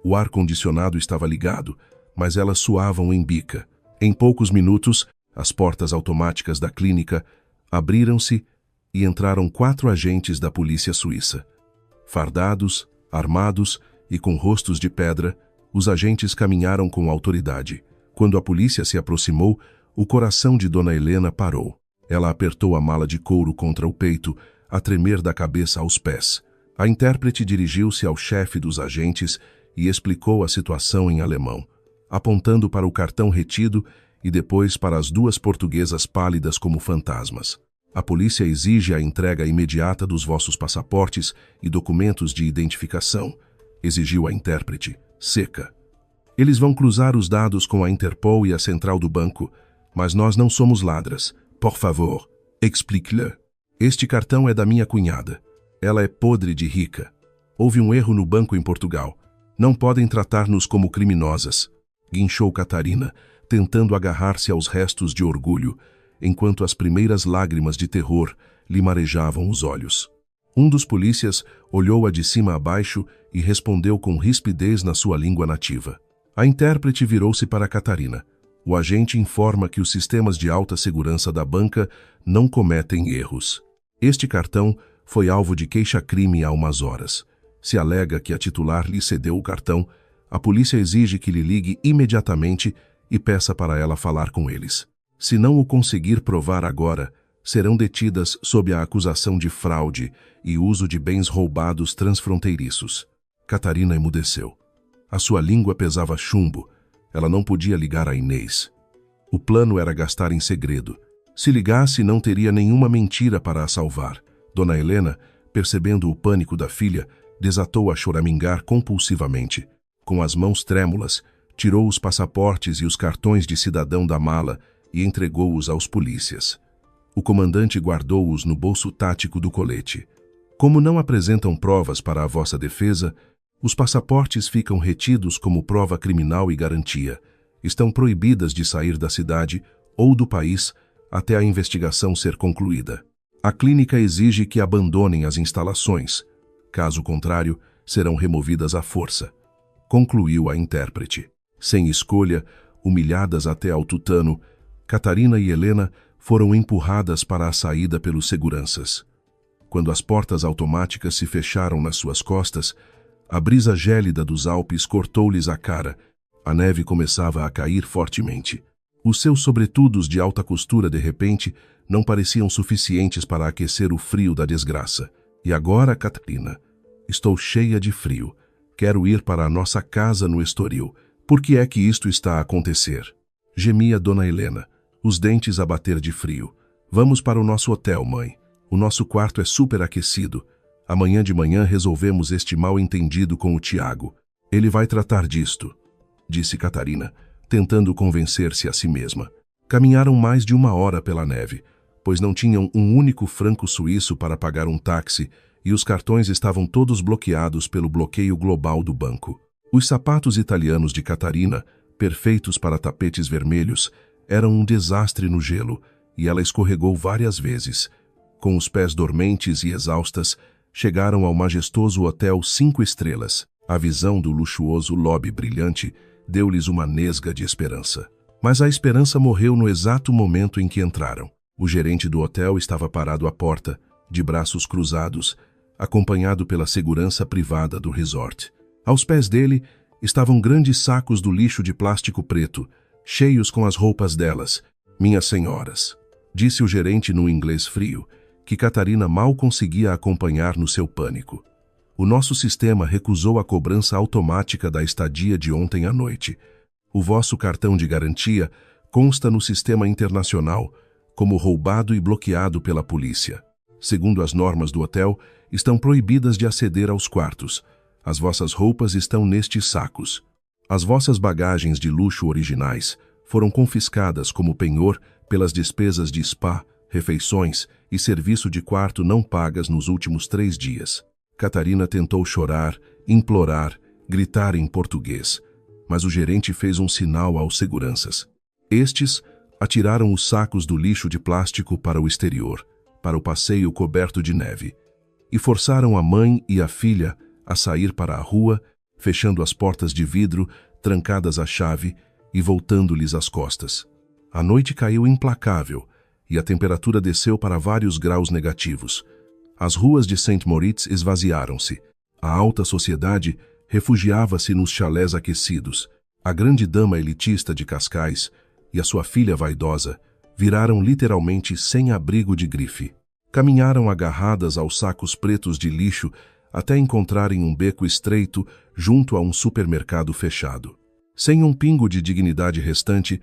S1: O ar-condicionado estava ligado, mas elas suavam em bica. Em poucos minutos, as portas automáticas da clínica abriram-se e entraram 4 agentes da polícia suíça. Fardados, armados e com rostos de pedra, os agentes caminharam com autoridade. Quando a polícia se aproximou, o coração de Dona Helena parou. Ela apertou a mala de couro contra o peito, a tremer da cabeça aos pés. A intérprete dirigiu-se ao chefe dos agentes e explicou a situação em alemão, apontando para o cartão retido e depois para as 2 portuguesas pálidas como fantasmas. A polícia exige a entrega imediata dos vossos passaportes e documentos de identificação, exigiu a intérprete, seca. Eles vão cruzar os dados com a Interpol e a central do banco, mas nós não somos ladras. Por favor, explique-lhe. Este cartão é da minha cunhada. Ela é podre de rica. Houve um erro no banco em Portugal. Não podem tratar-nos como criminosas. Guinchou Catarina, tentando agarrar-se aos restos de orgulho, enquanto as primeiras lágrimas de terror lhe marejavam os olhos. Um dos polícias olhou-a de cima a baixo e respondeu com rispidez na sua língua nativa. A intérprete virou-se para Catarina. O agente informa que os sistemas de alta segurança da banca não cometem erros. Este cartão foi alvo de queixa-crime há umas horas. Se alega que a titular lhe cedeu o cartão, a polícia exige que lhe ligue imediatamente e peça para ela falar com eles. Se não o conseguir provar agora, serão detidas sob a acusação de fraude e uso de bens roubados transfronteiriços. Catarina emudeceu. A sua língua pesava chumbo. Ela não podia ligar a Inês. O plano era gastar em segredo. Se ligasse, não teria nenhuma mentira para a salvar. Dona Helena, percebendo o pânico da filha, desatou a choramingar compulsivamente. Com as mãos trêmulas, tirou os passaportes e os cartões de cidadão da mala e entregou-os aos polícias. O comandante guardou-os no bolso tático do colete. Como não apresentam provas para a vossa defesa, os passaportes ficam retidos como prova criminal e garantia. Estão proibidas de sair da cidade ou do país até a investigação ser concluída. A clínica exige que abandonem as instalações. Caso contrário, serão removidas à força. Concluiu a intérprete. Sem escolha, humilhadas até ao tutano, Catarina e Helena foram empurradas para a saída pelos seguranças. Quando as portas automáticas se fecharam nas suas costas, a brisa gélida dos Alpes cortou-lhes a cara. A neve começava a cair fortemente. Os seus sobretudos de alta costura, de repente, não pareciam suficientes para aquecer o frio da desgraça. E agora, Catarina, estou cheia de frio. Quero ir para a nossa casa no Estoril. Por que é que isto está a acontecer? Gemia Dona Helena, os dentes a bater de frio. Vamos para o nosso hotel, mãe. O nosso quarto é superaquecido. Amanhã de manhã resolvemos este mal-entendido com o Tiago. Ele vai tratar disto, disse Catarina, tentando convencer-se a si mesma. Caminharam mais de 1 hora pela neve, pois não tinham um único franco suíço para pagar um táxi e os cartões estavam todos bloqueados pelo bloqueio global do banco. Os sapatos italianos de Catarina, perfeitos para tapetes vermelhos, eram um desastre no gelo e ela escorregou várias vezes. Com os pés dormentes e exaustas, chegaram ao majestoso hotel 5 estrelas. A visão do luxuoso lobby brilhante deu-lhes uma nesga de esperança. Mas a esperança morreu no exato momento em que entraram. O gerente do hotel estava parado à porta, de braços cruzados, acompanhado pela segurança privada do resort. Aos pés dele estavam grandes sacos do lixo de plástico preto, cheios com as roupas delas. Minhas senhoras, disse o gerente num inglês frio, que Catarina mal conseguia acompanhar no seu pânico. O nosso sistema recusou a cobrança automática da estadia de ontem à noite. O vosso cartão de garantia consta no sistema internacional como roubado e bloqueado pela polícia. Segundo as normas do hotel, estão proibidas de aceder aos quartos. As vossas roupas estão nestes sacos. As vossas bagagens de luxo originais foram confiscadas como penhor pelas despesas de spa, refeições e serviço de quarto não pagas nos últimos 3 dias. Catarina tentou chorar, implorar, gritar em português, mas o gerente fez um sinal aos seguranças. Estes atiraram os sacos do lixo de plástico para o exterior, para o passeio coberto de neve, e forçaram a mãe e a filha a sair para a rua, fechando as portas de vidro, trancadas à chave e voltando-lhes as costas. A noite caiu implacável e a temperatura desceu para vários graus negativos. As ruas de St. Moritz esvaziaram-se. A alta sociedade refugiava-se nos chalés aquecidos. A grande dama elitista de Cascais e a sua filha vaidosa viraram literalmente sem abrigo de grife. Caminharam agarradas aos sacos pretos de lixo até encontrarem um beco estreito junto a um supermercado fechado. Sem um pingo de dignidade restante,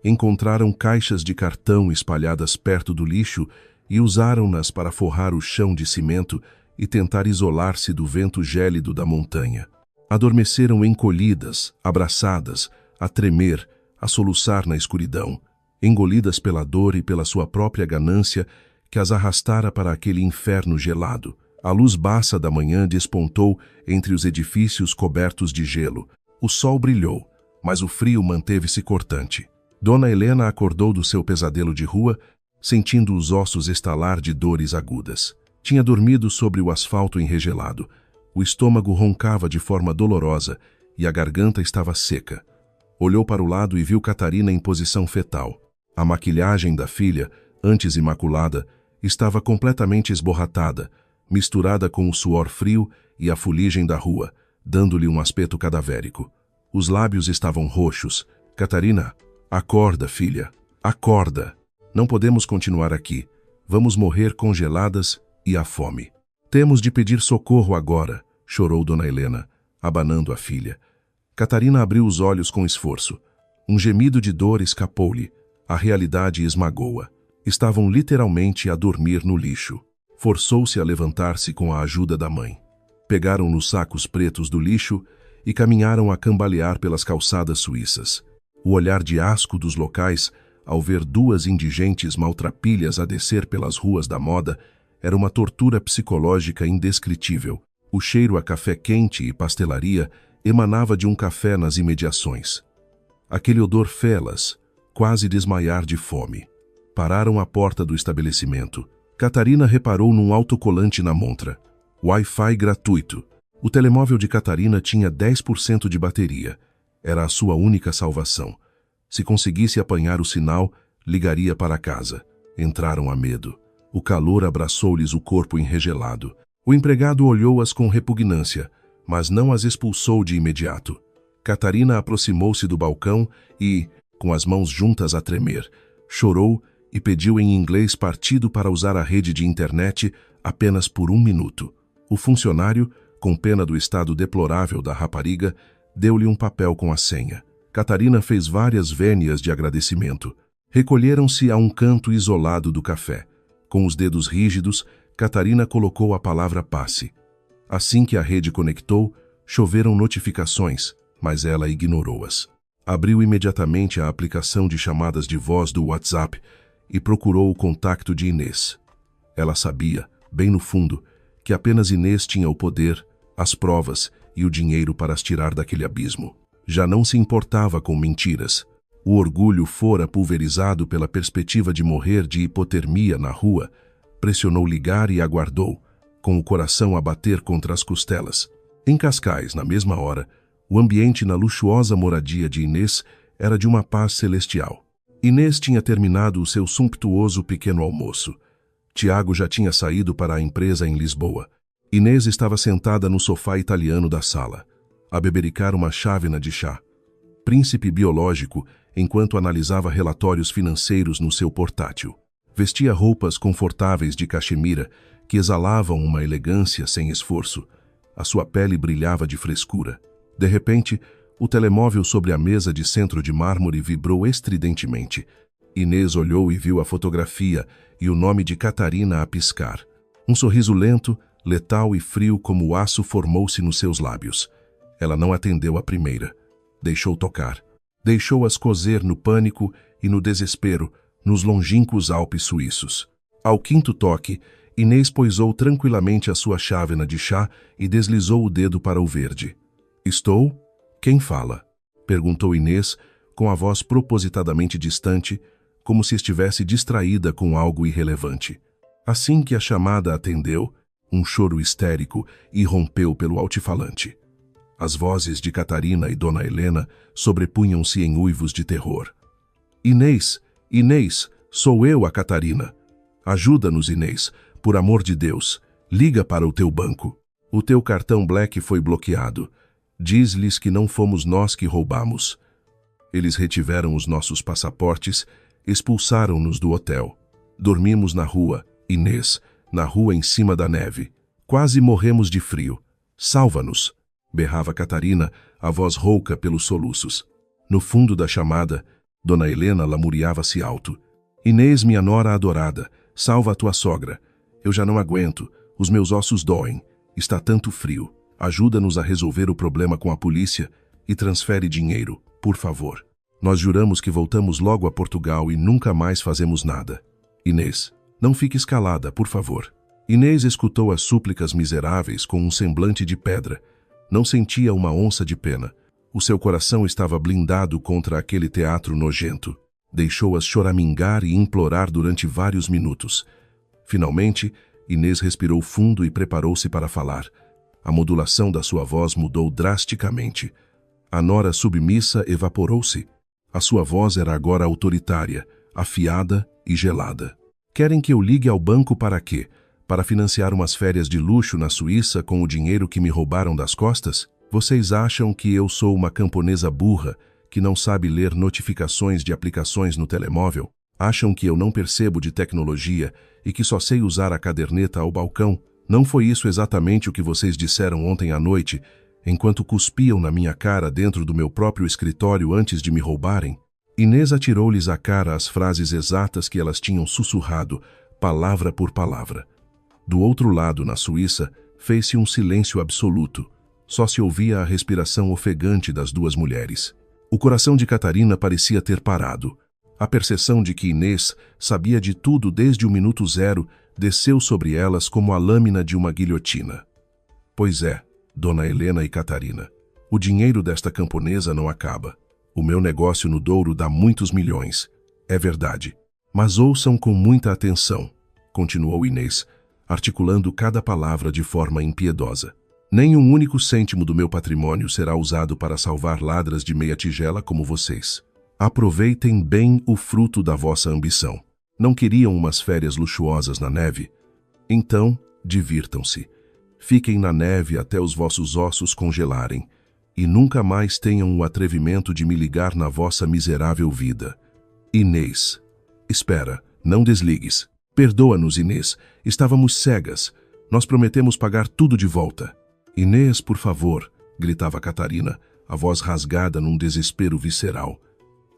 S1: encontraram caixas de cartão espalhadas perto do lixo e usaram-nas para forrar o chão de cimento e tentar isolar-se do vento gélido da montanha. Adormeceram encolhidas, abraçadas, a tremer, a soluçar na escuridão, engolidas pela dor e pela sua própria ganância que as arrastara para aquele inferno gelado. A luz baça da manhã despontou entre os edifícios cobertos de gelo. O sol brilhou, mas o frio manteve-se cortante. Dona Helena acordou do seu pesadelo de rua, sentindo os ossos estalar de dores agudas. Tinha dormido sobre o asfalto enregelado. O estômago roncava de forma dolorosa e a garganta estava seca. Olhou para o lado e viu Catarina em posição fetal. A maquilhagem da filha, antes imaculada, estava completamente esborratada, misturada com o suor frio e a fuligem da rua, dando-lhe um aspecto cadavérico. Os lábios estavam roxos. Catarina, acorda, filha, acorda. Não podemos continuar aqui. Vamos morrer congeladas e à fome. Temos de pedir socorro agora, chorou Dona Helena, abanando a filha. Catarina abriu os olhos com esforço. Um gemido de dor escapou-lhe. A realidade esmagou-a. Estavam literalmente a dormir no lixo. Forçou-se a levantar-se com a ajuda da mãe. Pegaram nos sacos pretos do lixo e caminharam a cambalear pelas calçadas suíças. O olhar de asco dos locais, ao ver 2 indigentes maltrapilhas a descer pelas ruas da moda, era uma tortura psicológica indescritível. O cheiro a café quente e pastelaria emanava de um café nas imediações. Aquele odor fê-las quase desmaiar de fome. Pararam à porta do estabelecimento. Catarina reparou num autocolante na montra. Wi-Fi gratuito. O telemóvel de Catarina tinha 10% de bateria. Era a sua única salvação. Se conseguisse apanhar o sinal, ligaria para casa. Entraram a medo. O calor abraçou-lhes o corpo enregelado. O empregado olhou-as com repugnância, mas não as expulsou de imediato. Catarina aproximou-se do balcão e, com as mãos juntas a tremer, chorou e pediu em inglês partido para usar a rede de internet apenas por 1 minuto. O funcionário, com pena do estado deplorável da rapariga, deu-lhe um papel com a senha. Catarina fez várias vênias de agradecimento. Recolheram-se a um canto isolado do café. Com os dedos rígidos, Catarina colocou a palavra passe. Assim que a rede conectou, choveram notificações, mas ela ignorou-as. Abriu imediatamente a aplicação de chamadas de voz do WhatsApp e procurou o contacto de Inês. Ela sabia, bem no fundo, que apenas Inês tinha o poder, as provas e o dinheiro para as tirar daquele abismo. Já não se importava com mentiras. O orgulho fora pulverizado pela perspectiva de morrer de hipotermia na rua, Pressionou ligar e aguardou, com o coração a bater contra as costelas. Em Cascais, na mesma hora, o ambiente na luxuosa moradia de Inês era de uma paz celestial. Inês tinha terminado o seu sumptuoso pequeno almoço. Tiago já tinha saído para a empresa em Lisboa. Inês estava sentada no sofá italiano da sala, a bebericar uma chávena de chá. Príncipe biológico, enquanto analisava relatórios financeiros no seu portátil. Vestia roupas confortáveis de caxemira que exalavam uma elegância sem esforço. A sua pele brilhava de frescura. De repente, o telemóvel sobre a mesa de centro de mármore vibrou estridentemente. Inês olhou e viu a fotografia e o nome de Catarina a piscar. Um sorriso lento, letal e frio como o aço formou-se nos seus lábios. Ela não atendeu à primeira. Deixou tocar. Deixou-as cozer no pânico e no desespero, nos longínquos Alpes suíços. Ao quinto toque, Inês poisou tranquilamente a sua chávena de chá e deslizou o dedo para o verde. "Estou? Quem fala?" perguntou Inês, com a voz propositadamente distante, como se estivesse distraída com algo irrelevante. Assim que a chamada atendeu, um choro histérico irrompeu pelo altifalante. As vozes de Catarina e Dona Helena sobrepunham-se em uivos de terror. "Inês, Inês, sou eu, a Catarina. Ajuda-nos, Inês, por amor de Deus. Liga para o teu banco. O teu cartão Black foi bloqueado. Diz-lhes que não fomos nós que roubamos. Eles retiveram os nossos passaportes, expulsaram-nos do hotel. Dormimos na rua, Inês, na rua em cima da neve. Quase morremos de frio. Salva-nos!" berrava Catarina, a voz rouca pelos soluços. No fundo da chamada, Dona Helena lamuriava-se alto. "Inês, minha nora adorada, salva a tua sogra. Eu já não aguento, os meus ossos doem. Está tanto frio. Ajuda-nos a resolver o problema com a polícia e transfere dinheiro, por favor. Nós juramos que voltamos logo a Portugal e nunca mais fazemos nada. Inês, não fique calada, por favor." Inês escutou as súplicas miseráveis com um semblante de pedra. Não sentia uma onça de pena. O seu coração estava blindado contra aquele teatro nojento. Deixou-as choramingar e implorar durante vários minutos. Finalmente, Inês respirou fundo e preparou-se para falar. A modulação da sua voz mudou drasticamente. A nora submissa evaporou-se. A sua voz era agora autoritária, afiada e gelada. "Querem que eu ligue ao banco para quê? Para financiar umas férias de luxo na Suíça com o dinheiro que me roubaram das costas? Vocês acham que eu sou uma camponesa burra, que não sabe ler notificações de aplicações no telemóvel? Acham que eu não percebo de tecnologia e que só sei usar a caderneta ao balcão? Não foi isso exatamente o que vocês disseram ontem à noite, enquanto cuspiam na minha cara dentro do meu próprio escritório antes de me roubarem?" Inês atirou-lhes à cara as frases exatas que elas tinham sussurrado, palavra por palavra. Do outro lado, na Suíça, fez-se um silêncio absoluto. Só se ouvia a respiração ofegante das duas mulheres. O coração de Catarina parecia ter parado. A percepção de que Inês sabia de tudo desde o minuto zero desceu sobre elas como a lâmina de uma guilhotina. "Pois é, Dona Helena e Catarina, o dinheiro desta camponesa não acaba. O meu negócio no Douro dá muitos milhões. É verdade. Mas ouçam com muita atenção", continuou Inês, articulando cada palavra de forma impiedosa. "Nem um único cêntimo do meu patrimônio será usado para salvar ladras de meia tigela como vocês. Aproveitem bem o fruto da vossa ambição. Não queriam umas férias luxuosas na neve? Então, divirtam-se. Fiquem na neve até os vossos ossos congelarem, e nunca mais tenham o atrevimento de me ligar na vossa miserável vida. Inês, espera, não desligues. Perdoa-nos, Inês, estávamos cegas. Nós prometemos pagar tudo de volta." "Inês, por favor", gritava Catarina, a voz rasgada num desespero visceral.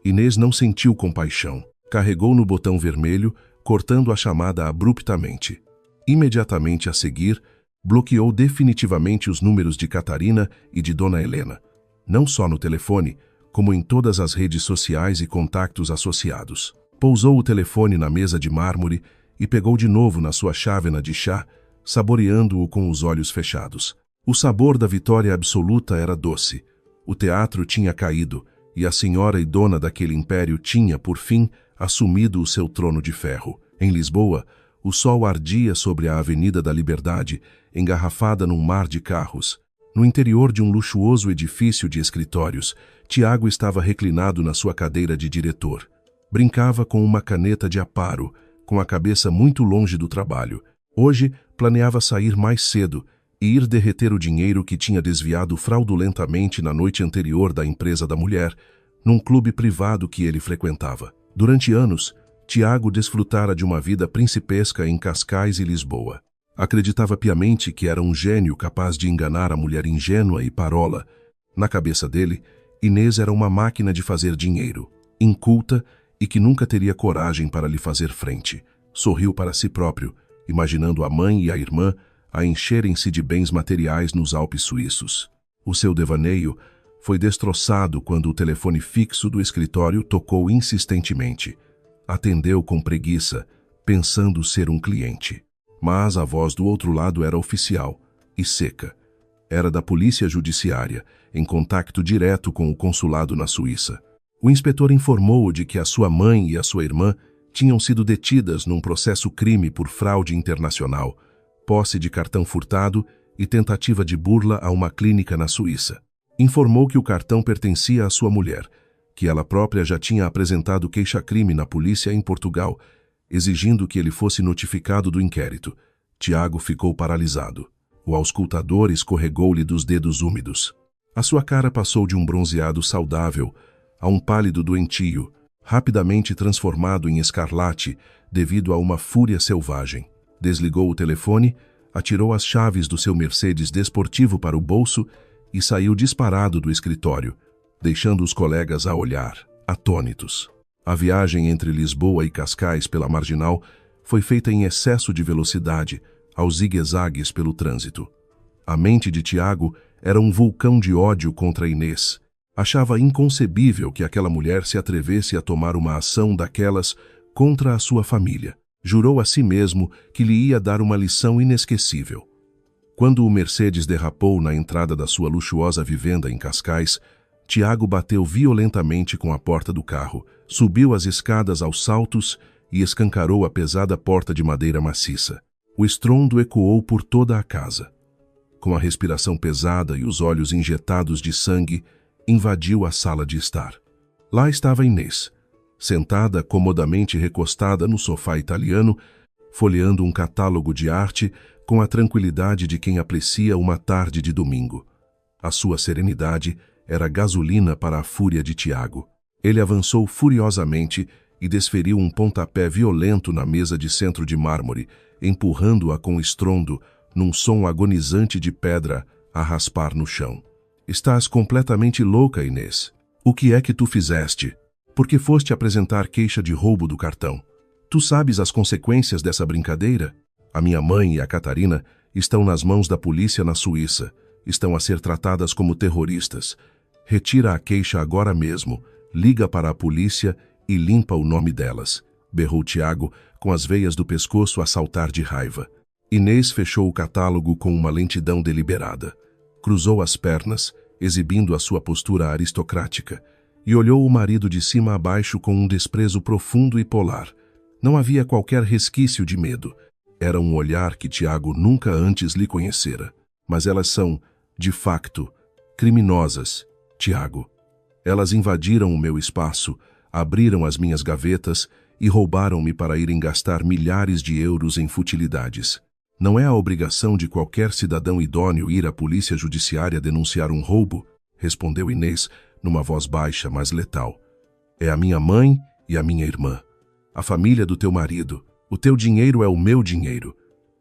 S1: Inês não sentiu compaixão. Carregou no botão vermelho, cortando a chamada abruptamente. Imediatamente a seguir, bloqueou definitivamente os números de Catarina e de Dona Helena, não só no telefone, como em todas as redes sociais e contactos associados. Pousou o telefone na mesa de mármore e pegou de novo na sua chávena de chá, saboreando-o com os olhos fechados. O sabor da vitória absoluta era doce. O teatro tinha caído, e a senhora e dona daquele império tinha, por fim, assumido o seu trono de ferro. Em Lisboa, O sol ardia sobre a Avenida da Liberdade, engarrafada num mar de carros. No interior de um luxuoso edifício de escritórios, Tiago estava reclinado na sua cadeira de diretor. Brincava com uma caneta de aparo, com a cabeça muito longe do trabalho. Hoje, planeava sair mais cedo e ir derreter o dinheiro que tinha desviado fraudulentamente na noite anterior da empresa da mulher, num clube privado que ele frequentava. Durante anos, Tiago desfrutara de uma vida principesca em Cascais e Lisboa. Acreditava piamente que era um gênio capaz de enganar a mulher ingênua e parola. Na cabeça dele, Inês era uma máquina de fazer dinheiro, inculta e que nunca teria coragem para lhe fazer frente. Sorriu para si próprio, imaginando a mãe e a irmã a encherem-se de bens materiais nos Alpes suíços. O seu devaneio foi destroçado quando o telefone fixo do escritório tocou insistentemente. Atendeu com preguiça, pensando ser um cliente. Mas a voz do outro lado era oficial e seca. Era da polícia judiciária, em contato direto com o consulado na Suíça. O inspetor informou-o de que a sua mãe e a sua irmã tinham sido detidas num processo crime por fraude internacional, posse de cartão furtado e tentativa de burla a uma clínica na Suíça. Informou que o cartão pertencia à sua mulher, que ela própria já tinha apresentado queixa-crime na polícia em Portugal, exigindo que ele fosse notificado do inquérito. Tiago ficou paralisado. O auscultador escorregou-lhe dos dedos úmidos. A sua cara passou de um bronzeado saudável a um pálido doentio, rapidamente transformado em escarlate devido a uma fúria selvagem. Desligou o telefone, atirou as chaves do seu Mercedes desportivo para o bolso e saiu disparado do escritório, deixando os colegas a olhar, atônitos. A viagem entre Lisboa e Cascais pela Marginal foi feita em excesso de velocidade, aos zigue-zagues pelo trânsito. A mente de Tiago era um vulcão de ódio contra Inês. Achava inconcebível que aquela mulher se atrevesse a tomar uma ação daquelas contra a sua família. Jurou a si mesmo que lhe ia dar uma lição inesquecível. Quando o Mercedes derrapou na entrada da sua luxuosa vivenda em Cascais, Tiago bateu violentamente com a porta do carro, subiu as escadas aos saltos e escancarou a pesada porta de madeira maciça. O estrondo ecoou por toda a casa. Com a respiração pesada e os olhos injetados de sangue, invadiu a sala de estar. Lá estava Inês, sentada comodamente recostada no sofá italiano, folheando um catálogo de arte com a tranquilidade de quem aprecia uma tarde de domingo. A sua serenidade era gasolina para a fúria de Tiago. Ele avançou furiosamente e desferiu um pontapé violento na mesa de centro de mármore, empurrando-a com estrondo, num som agonizante de pedra a raspar no chão. Estás completamente louca, Inês. O que é que tu fizeste? Por que foste apresentar queixa de roubo do cartão? Tu sabes as consequências dessa brincadeira? A minha mãe e a Catarina estão nas mãos da polícia na Suíça. Estão a ser tratadas como terroristas. Retira a queixa agora mesmo, liga para a polícia e limpa o nome delas, berrou Tiago, com as veias do pescoço a saltar de raiva. Inês fechou o catálogo com uma lentidão deliberada. Cruzou as pernas, exibindo a sua postura aristocrática, e olhou o marido de cima a baixo com um desprezo profundo e polar. Não havia qualquer resquício de medo. Era um olhar que Tiago nunca antes lhe conhecera. Mas elas são, de facto, criminosas, Tiago. Elas invadiram o meu espaço, abriram as minhas gavetas e roubaram-me para irem gastar milhares de euros em futilidades. Não é a obrigação de qualquer cidadão idôneo ir à polícia judiciária denunciar um roubo, respondeu Inês, numa voz baixa, mas letal. É a minha mãe e a minha irmã. A família do teu marido. O teu dinheiro é o meu dinheiro.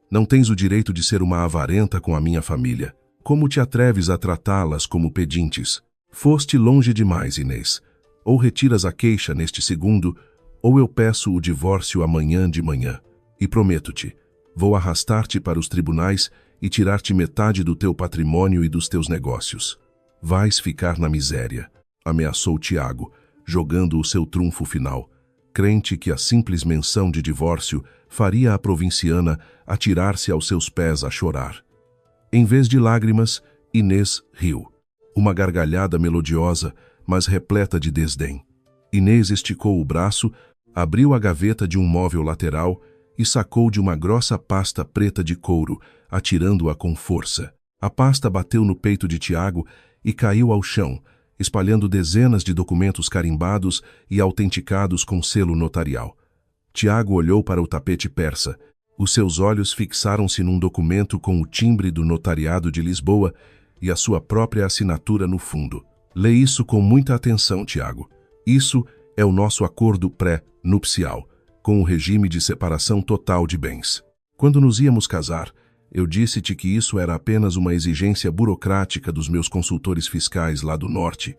S1: Não tens o direito de ser uma avarenta com a minha família. Como te atreves a tratá-las como pedintes? Foste longe demais, Inês. Ou retiras a queixa neste segundo, ou eu peço o divórcio amanhã de manhã. E prometo-te, vou arrastar-te para os tribunais e tirar-te metade do teu patrimônio e dos teus negócios. Vais ficar na miséria, ameaçou Tiago, jogando o seu trunfo final, crente que a simples menção de divórcio faria a provinciana atirar-se aos seus pés a chorar. Em vez de lágrimas, Inês riu. Uma gargalhada melodiosa, mas repleta de desdém. Inês esticou o braço, abriu a gaveta de um móvel lateral e sacou de uma grossa pasta preta de couro, atirando-a com força. A pasta bateu no peito de Tiago e caiu ao chão, espalhando dezenas de documentos carimbados e autenticados com selo notarial. Tiago olhou para o tapete persa. Os seus olhos fixaram-se num documento com o timbre do notariado de Lisboa e a sua própria assinatura no fundo. Lê isso com muita atenção, Tiago. Isso é o nosso acordo pré-nupcial, com o regime de separação total de bens. Quando nos íamos casar, eu disse-te que isso era apenas uma exigência burocrática dos meus consultores fiscais lá do norte,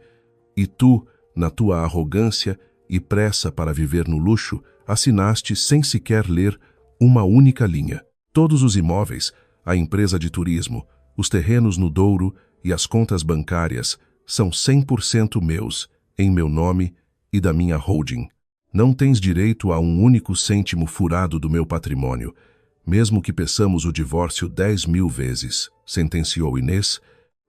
S1: e tu, na tua arrogância e pressa para viver no luxo, assinaste sem sequer ler uma única linha. Todos os imóveis, a empresa de turismo, os terrenos no Douro e as contas bancárias são 100% meus, em meu nome e da minha holding. Não tens direito a um único cêntimo furado do meu patrimônio, mesmo que peçamos o divórcio 10.000 vezes, sentenciou Inês,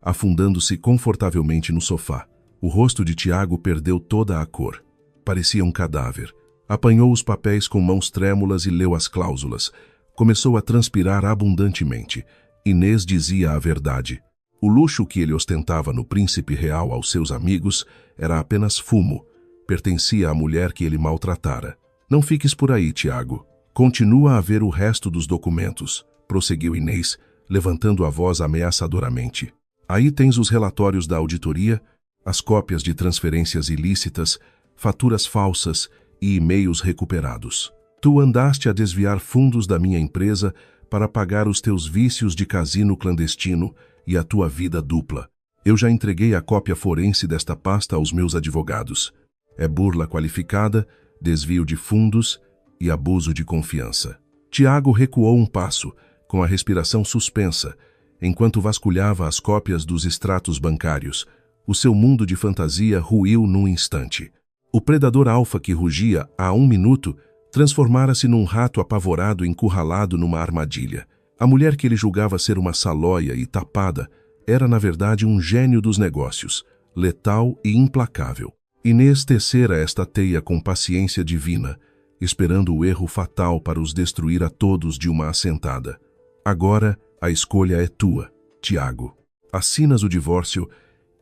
S1: afundando-se confortavelmente no sofá. O rosto de Tiago perdeu toda a cor. Parecia um cadáver. Apanhou os papéis com mãos trêmulas e leu as cláusulas. Começou a transpirar abundantemente. Inês dizia a verdade. O luxo que ele ostentava no Príncipe Real aos seus amigos era apenas fumo. Pertencia à mulher que ele maltratara. Não fiques por aí, Tiago. Continua a ver o resto dos documentos, prosseguiu Inês, levantando a voz ameaçadoramente. Aí tens os relatórios da auditoria, as cópias de transferências ilícitas, faturas falsas e e-mails recuperados. Tu andaste a desviar fundos da minha empresa para pagar os teus vícios de casino clandestino e a tua vida dupla. Eu já entreguei a cópia forense desta pasta aos meus advogados. É burla qualificada, desvio de fundos e abuso de confiança. Tiago recuou um passo, com a respiração suspensa, enquanto vasculhava as cópias dos extratos bancários. O seu mundo de fantasia ruiu num instante. O predador alfa que rugia há 1 minuto transformara-se num rato apavorado encurralado numa armadilha. A mulher que ele julgava ser uma salóia e tapada era, na verdade, um gênio dos negócios, letal e implacável. Inês tecera esta teia com paciência divina, esperando o erro fatal para os destruir a todos de uma assentada. Agora a escolha é tua, Tiago. Assinas o divórcio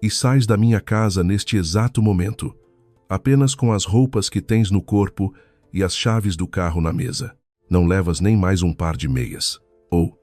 S1: e sais da minha casa neste exato momento, apenas com as roupas que tens no corpo e as chaves do carro na mesa. Não levas nem mais um par de meias. Ou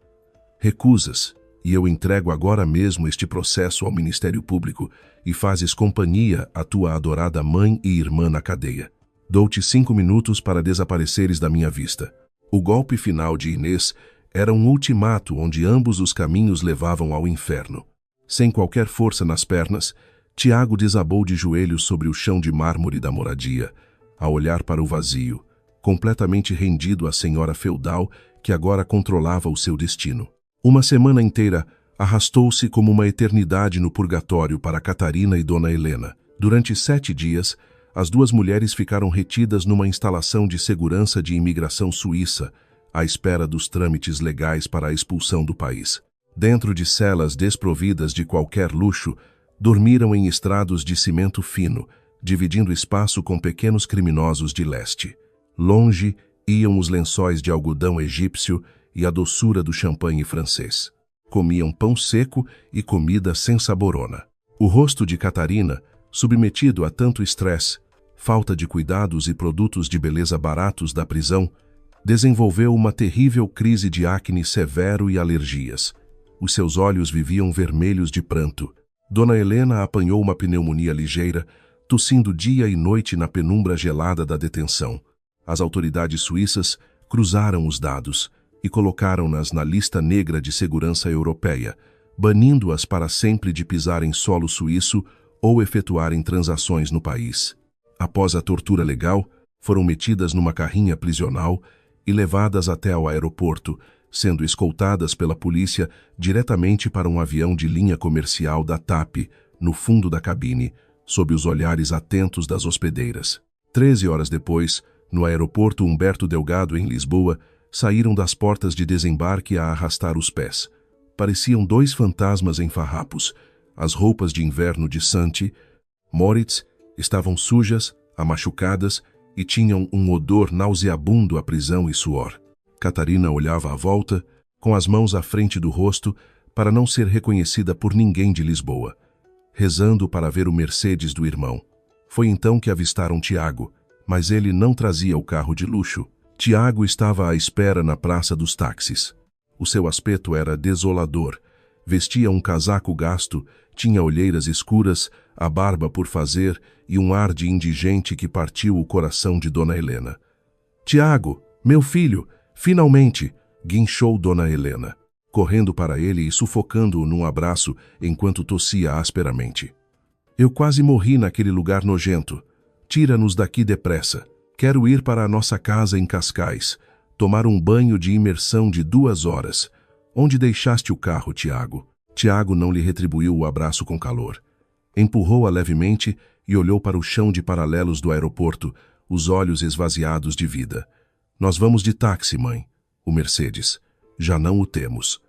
S1: recusas, e eu entrego agora mesmo este processo ao Ministério Público e fazes companhia à tua adorada mãe e irmã na cadeia. Dou-te 5 minutos para desapareceres da minha vista. O golpe final de Inês era um ultimato onde ambos os caminhos levavam ao inferno. Sem qualquer força nas pernas, Tiago desabou de joelhos sobre o chão de mármore da moradia, a olhar para o vazio, completamente rendido à senhora feudal que agora controlava o seu destino. Uma semana inteira arrastou-se como uma eternidade no purgatório para Catarina e Dona Helena. Durante 7 dias, as duas mulheres ficaram retidas numa instalação de segurança de imigração suíça, à espera dos trâmites legais para a expulsão do país. Dentro de celas desprovidas de qualquer luxo, dormiram em estrados de cimento fino, dividindo espaço com pequenos criminosos de leste. Longe iam os lençóis de algodão egípcio e a doçura do champanhe francês. Comiam pão seco e comida sem saborona. O rosto de Catarina, submetido a tanto estresse, falta de cuidados e produtos de beleza baratos da prisão, desenvolveu uma terrível crise de acne severo e alergias. Os seus olhos viviam vermelhos de pranto. Dona Helena apanhou uma pneumonia ligeira, tossindo dia e noite na penumbra gelada da detenção. As autoridades suíças cruzaram os dados e colocaram-nas na lista negra de segurança europeia, banindo-as para sempre de pisar em solo suíço ou efetuarem transações no país. Após a tortura legal, foram metidas numa carrinha prisional e levadas até ao aeroporto, sendo escoltadas pela polícia diretamente para um avião de linha comercial da TAP, no fundo da cabine, sob os olhares atentos das hospedeiras. 13 horas depois, no aeroporto Humberto Delgado, em Lisboa, saíram das portas de desembarque a arrastar os pés. Pareciam 2 fantasmas em farrapos. As roupas de inverno de Santi, Moritz, estavam sujas, amachucadas e tinham um odor nauseabundo a prisão e suor. Catarina olhava à volta, com as mãos à frente do rosto, para não ser reconhecida por ninguém de Lisboa, rezando para ver o Mercedes do irmão. Foi então que avistaram Tiago, mas ele não trazia o carro de luxo. Tiago estava à espera na praça dos táxis. O seu aspecto era desolador. Vestia um casaco gasto, tinha olheiras escuras, a barba por fazer e um ar de indigente que partiu o coração de Dona Helena. «Tiago, meu filho, finalmente!» guinchou Dona Helena, correndo para ele e sufocando-o num abraço enquanto tossia asperamente. «Eu quase morri naquele lugar nojento. Tira-nos daqui depressa. Quero ir para a nossa casa em Cascais, tomar um banho de imersão de 2 horas. Onde deixaste o carro, Tiago?» Tiago não lhe retribuiu o abraço com calor. Empurrou-a levemente e olhou para o chão de paralelos do aeroporto, os olhos esvaziados de vida. «Nós vamos de táxi, mãe. O Mercedes. Já não o temos.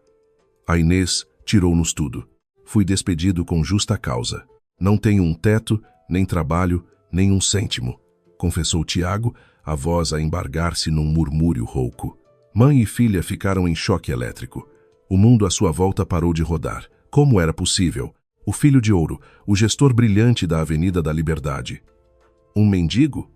S1: A Inês tirou-nos tudo. Fui despedido com justa causa. Não tenho um teto, nem trabalho, nem um cêntimo», confessou Tiago, a voz a embargar-se num murmúrio rouco. Mãe e filha ficaram em choque elétrico. O mundo à sua volta parou de rodar. Como era possível? O filho de ouro, o gestor brilhante da Avenida da Liberdade. Um mendigo?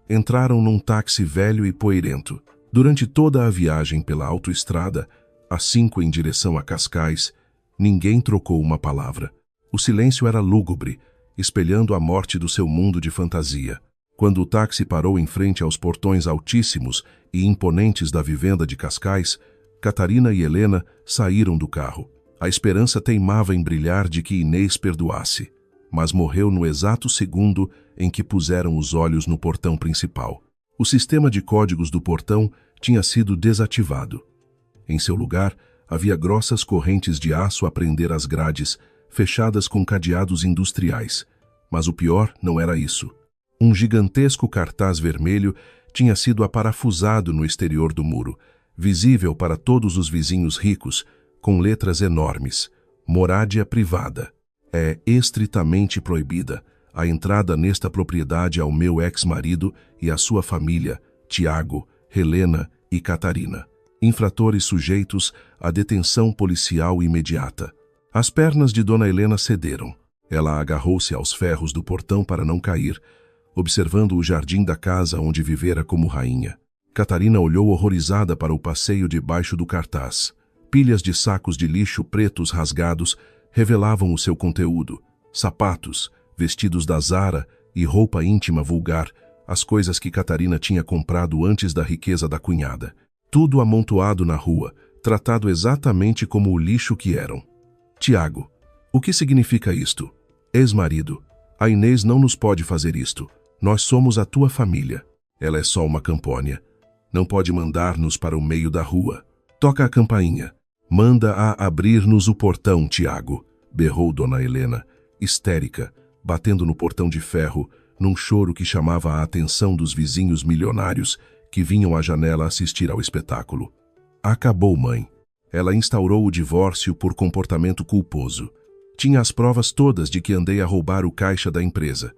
S1: Entraram num táxi velho e poeirento. Durante toda a viagem pela autoestrada, às 5 em direção a Cascais, ninguém trocou uma palavra. O silêncio era lúgubre, espelhando a morte do seu mundo de fantasia. Quando o táxi parou em frente aos portões altíssimos e imponentes da vivenda de Cascais, Catarina e Helena saíram do carro. A esperança teimava em brilhar de que Inês perdoasse, mas morreu no exato segundo em que puseram os olhos no portão principal. O sistema de códigos do portão tinha sido desativado. Em seu lugar, havia grossas correntes de aço a prender as grades, fechadas com cadeados industriais. Mas o pior não era isso. Um gigantesco cartaz vermelho tinha sido aparafusado no exterior do muro, visível para todos os vizinhos ricos, com letras enormes: «Moradia privada. É estritamente proibida a entrada nesta propriedade ao meu ex-marido e à sua família, Tiago, Helena e Catarina. Infratores sujeitos à detenção policial imediata». As pernas de Dona Helena cederam. Ela agarrou-se aos ferros do portão para não cair, observando o jardim da casa onde vivera como rainha. Catarina olhou horrorizada para o passeio debaixo do cartaz. Pilhas de sacos de lixo pretos rasgados revelavam o seu conteúdo. Sapatos, vestidos da Zara e roupa íntima vulgar, as coisas que Catarina tinha comprado antes da riqueza da cunhada. Tudo amontoado na rua, tratado exatamente como o lixo que eram. «Tiago, o que significa isto? Ex-marido, a Inês não nos pode fazer isto. Nós somos a tua família. Ela é só uma campônia. Não pode mandar-nos para o meio da rua. Toca a campainha. Manda-a abrir-nos o portão, Tiago», berrou Dona Helena, histérica, batendo no portão de ferro, num choro que chamava a atenção dos vizinhos milionários que vinham à janela assistir ao espetáculo. «Acabou, mãe. Ela instaurou o divórcio por comportamento culposo. Tinha as provas todas de que andei a roubar o caixa da empresa.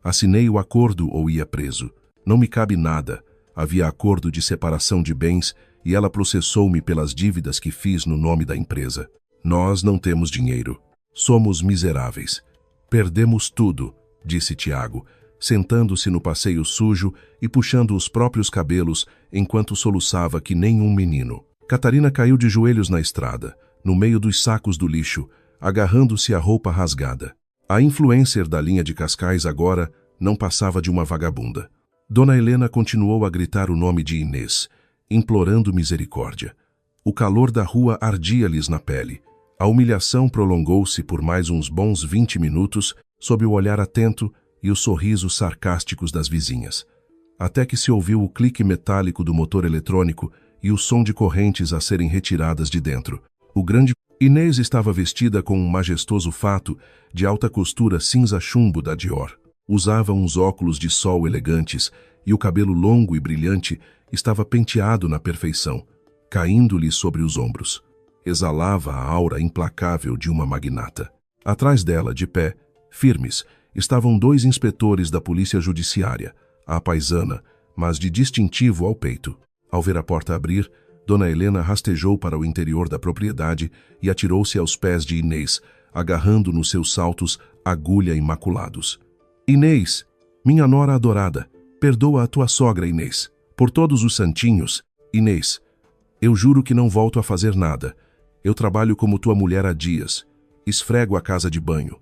S1: Assinei o acordo ou ia preso. Não me cabe nada. Havia acordo de separação de bens e ela processou-me pelas dívidas que fiz no nome da empresa. Nós não temos dinheiro. Somos miseráveis. Perdemos tudo», disse Tiago, sentando-se no passeio sujo e puxando os próprios cabelos enquanto soluçava que nem um menino. Catarina caiu de joelhos na estrada, no meio dos sacos do lixo, agarrando-se à roupa rasgada. A influencer da linha de Cascais agora não passava de uma vagabunda. Dona Helena continuou a gritar o nome de Inês, implorando misericórdia. O calor da rua ardia-lhes na pele. A humilhação prolongou-se por mais uns bons 20 minutos sob o olhar atento e os sorrisos sarcásticos das vizinhas. Até que se ouviu o clique metálico do motor eletrônico e o som de correntes a serem retiradas de dentro. O grande Inês estava vestida com um majestoso fato de alta costura cinza-chumbo da Dior. Usava uns óculos de sol elegantes e o cabelo longo e brilhante estava penteado na perfeição, caindo-lhe sobre os ombros. Exalava a aura implacável de uma magnata. Atrás dela, de pé, firmes, estavam 2 inspetores da polícia judiciária, à paisana, mas de distintivo ao peito. Ao ver a porta abrir, Dona Helena rastejou para o interior da propriedade e atirou-se aos pés de Inês, agarrando nos seus saltos agulha imaculados. Inês, minha nora adorada, perdoa a tua sogra, Inês. Por todos os santinhos, Inês, eu juro que não volto a fazer nada. Eu trabalho como tua mulher há dias. Esfrego a casa de banho.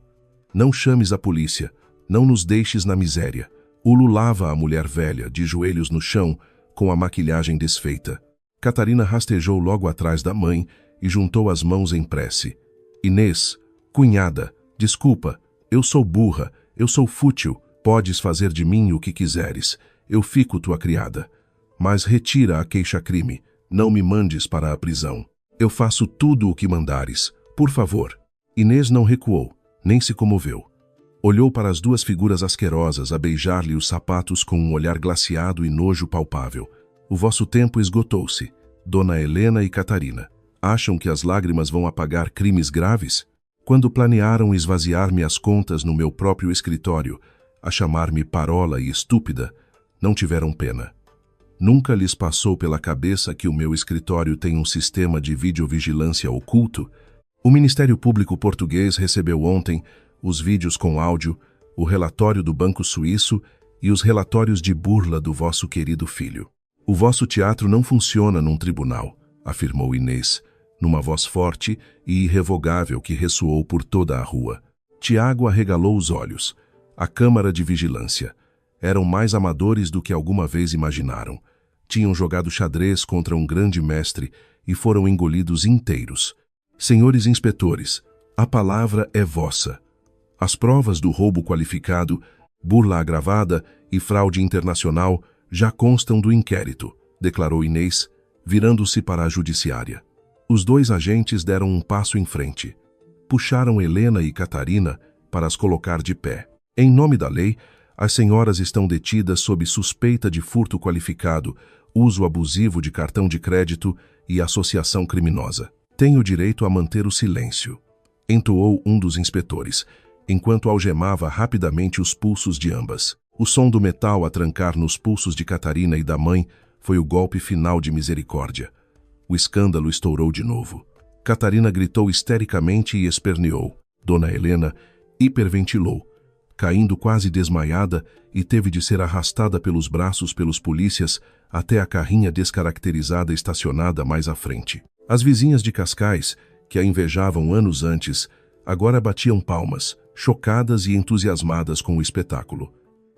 S1: Não chames a polícia. Não nos deixes na miséria. Ululava a mulher velha, de joelhos no chão, com a maquilhagem desfeita. Catarina rastejou logo atrás da mãe e juntou as mãos em prece. Inês, cunhada, desculpa, eu sou burra, eu sou fútil, podes fazer de mim o que quiseres, eu fico tua criada. Mas retira a queixa-crime, não me mandes para a prisão. Eu faço tudo o que mandares, por favor. Inês não recuou, nem se comoveu. Olhou para as duas figuras asquerosas a beijar-lhe os sapatos com um olhar glaciado e nojo palpável. O vosso tempo esgotou-se, Dona Helena e Catarina. Acham que as lágrimas vão apagar crimes graves? Quando planearam esvaziar-me as contas no meu próprio escritório, a chamar-me parola e estúpida, não tiveram pena. Nunca lhes passou pela cabeça que o meu escritório tem um sistema de videovigilância oculto? O Ministério Público Português recebeu ontem os vídeos com áudio, o relatório do Banco Suíço e os relatórios de burla do vosso querido filho. O vosso teatro não funciona num tribunal, afirmou Inês, numa voz forte e irrevogável que ressoou por toda a rua. Tiago arregalou os olhos. A Câmara de Vigilância. Eram mais amadores do que alguma vez imaginaram. Tinham jogado xadrez contra um grande mestre e foram engolidos inteiros. Senhores inspetores, a palavra é vossa. As provas do roubo qualificado, burla agravada e fraude internacional já constam do inquérito, declarou Inês, virando-se para a judiciária. Os dois agentes deram um passo em frente. Puxaram Helena e Catarina para as colocar de pé. Em nome da lei, as senhoras estão detidas sob suspeita de furto qualificado, uso abusivo de cartão de crédito e associação criminosa. Têm o direito a manter o silêncio, entoou um dos inspetores, enquanto algemava rapidamente os pulsos de ambas. O som do metal a trancar nos pulsos de Catarina e da mãe foi o golpe final de misericórdia. O escândalo estourou de novo. Catarina gritou histericamente e esperneou. Dona Helena hiperventilou, caindo quase desmaiada e teve de ser arrastada pelos braços pelos polícias até a carrinha descaracterizada estacionada mais à frente. As vizinhas de Cascais, que a invejavam anos antes, agora batiam palmas, chocadas e entusiasmadas com o espetáculo.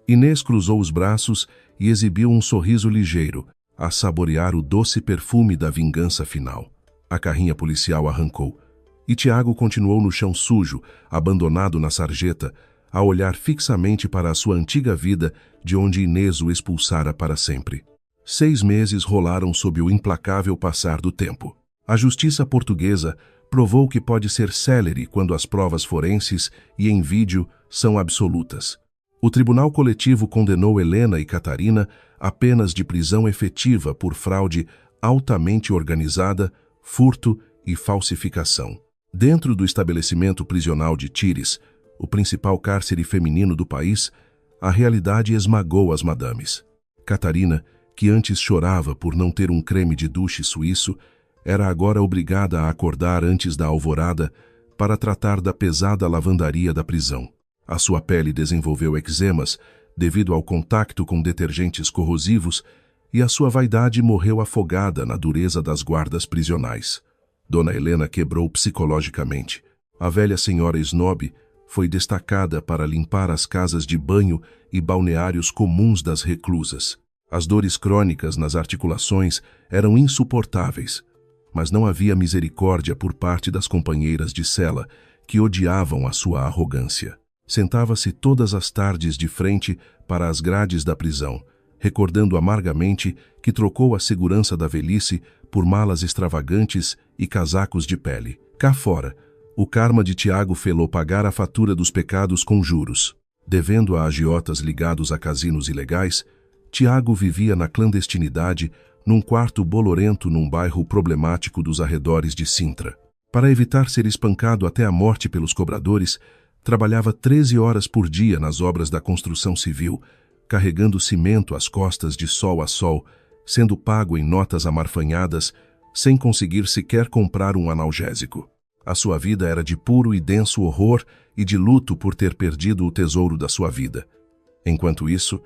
S1: Inês cruzou os braços e exibiu um sorriso ligeiro, a saborear o doce perfume da vingança final. A carrinha policial arrancou, e Tiago continuou no chão sujo, abandonado na sarjeta, a olhar fixamente para a sua antiga vida, de onde Inês o expulsara para sempre. 6 meses rolaram sob o implacável passar do tempo. A justiça portuguesa provou que pode ser célere quando as provas forenses e em vídeo são absolutas. O Tribunal Coletivo condenou Helena e Catarina a penas de prisão efetiva por fraude altamente organizada, furto e falsificação. Dentro do estabelecimento prisional de Tires, o principal cárcere feminino do país, a realidade esmagou as madames. Catarina, que antes chorava por não ter um creme de duche suíço, era agora obrigada a acordar antes da alvorada para tratar da pesada lavandaria da prisão. A sua pele desenvolveu eczemas devido ao contacto com detergentes corrosivos e a sua vaidade morreu afogada na dureza das guardas prisionais. Dona Helena quebrou psicologicamente. A velha senhora Snob foi destacada para limpar as casas de banho e balneários comuns das reclusas. As dores crônicas nas articulações eram insuportáveis, mas não havia misericórdia por parte das companheiras de cela, que odiavam a sua arrogância. Sentava-se todas as tardes de frente para as grades da prisão, recordando amargamente que trocou a segurança da velhice por malas extravagantes e casacos de pele. Cá fora, o karma de Tiago fê-lo pagar a fatura dos pecados com juros. Devendo a agiotas ligados a casinos ilegais, Tiago vivia na clandestinidade num quarto bolorento num bairro problemático dos arredores de Sintra. Para evitar ser espancado até a morte pelos cobradores, trabalhava 13 horas por dia nas obras da construção civil, carregando cimento às costas de sol a sol, sendo pago em notas amarfanhadas sem conseguir sequer comprar um analgésico. A sua vida era de puro e denso horror e de luto por ter perdido o tesouro da sua vida. Enquanto isso,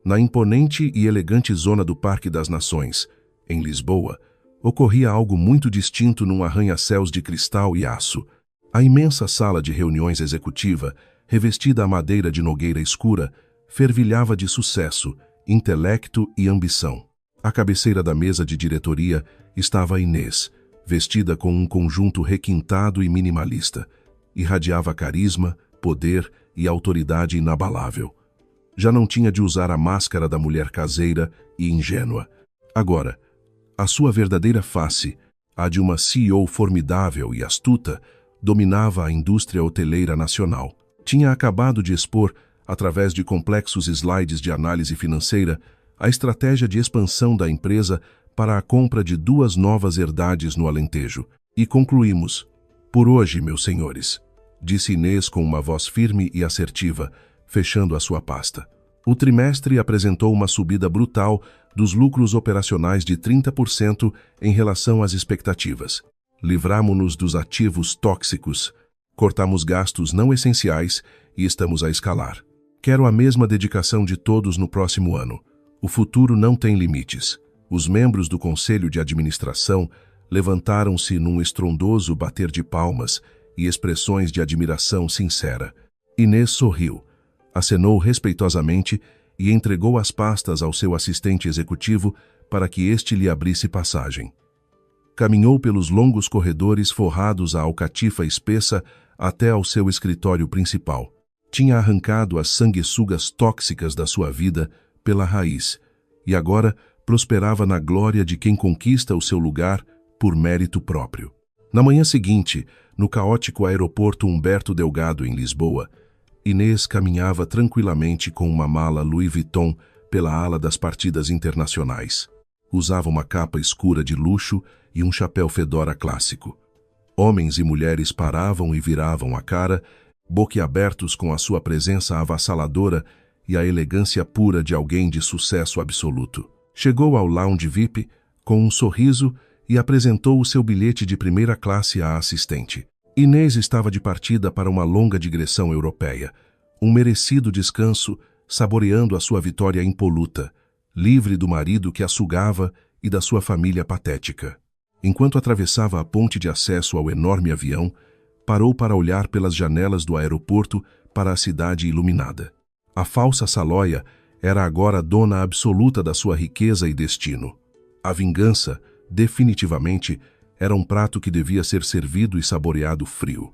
S1: na imponente e elegante zona do Parque das Nações, em Lisboa, ocorria algo muito distinto num arranha-céus de cristal e aço. A imensa sala de reuniões executiva, revestida a madeira de nogueira escura, fervilhava de sucesso, intelecto e ambição. À cabeceira da mesa de diretoria estava Inês, vestida com um conjunto requintado e minimalista. Irradiava carisma, poder e autoridade inabalável. Já não tinha de usar a máscara da mulher caseira e ingênua. Agora, a sua verdadeira face, a de uma CEO formidável e astuta, dominava a indústria hoteleira nacional. Tinha acabado de expor, através de complexos slides de análise financeira, a estratégia de expansão da empresa para a compra de 2 novas herdades no Alentejo. E concluímos. Por hoje, meus senhores, disse Inês com uma voz firme e assertiva, fechando a sua pasta. O trimestre apresentou uma subida brutal dos lucros operacionais de 30% em relação às expectativas. Livramo-nos dos ativos tóxicos, cortamos gastos não essenciais e estamos a escalar. Quero a mesma dedicação de todos no próximo ano. O futuro não tem limites. Os membros do Conselho de Administração levantaram-se num estrondoso bater de palmas e expressões de admiração sincera. Inês sorriu, acenou respeitosamente e entregou as pastas ao seu assistente executivo para que este lhe abrisse passagem. Caminhou pelos longos corredores forrados a alcatifa espessa até ao seu escritório principal. Tinha arrancado as sanguessugas tóxicas da sua vida pela raiz e agora prosperava na glória de quem conquista o seu lugar por mérito próprio. Na manhã seguinte, no caótico aeroporto Humberto Delgado, em Lisboa, Inês caminhava tranquilamente com uma mala Louis Vuitton pela ala das partidas internacionais. Usava uma capa escura de luxo e um chapéu fedora clássico. Homens e mulheres paravam e viravam a cara, boquiabertos com a sua presença avassaladora e a elegância pura de alguém de sucesso absoluto. Chegou ao lounge VIP com um sorriso e apresentou o seu bilhete de primeira classe à assistente. Inês estava de partida para uma longa digressão europeia, um merecido descanso, saboreando a sua vitória impoluta, livre do marido que a sugava e da sua família patética. Enquanto atravessava a ponte de acesso ao enorme avião, parou para olhar pelas janelas do aeroporto para a cidade iluminada. A falsa Salóia era agora dona absoluta da sua riqueza e destino. A vingança, definitivamente, era um prato que devia ser servido e saboreado frio.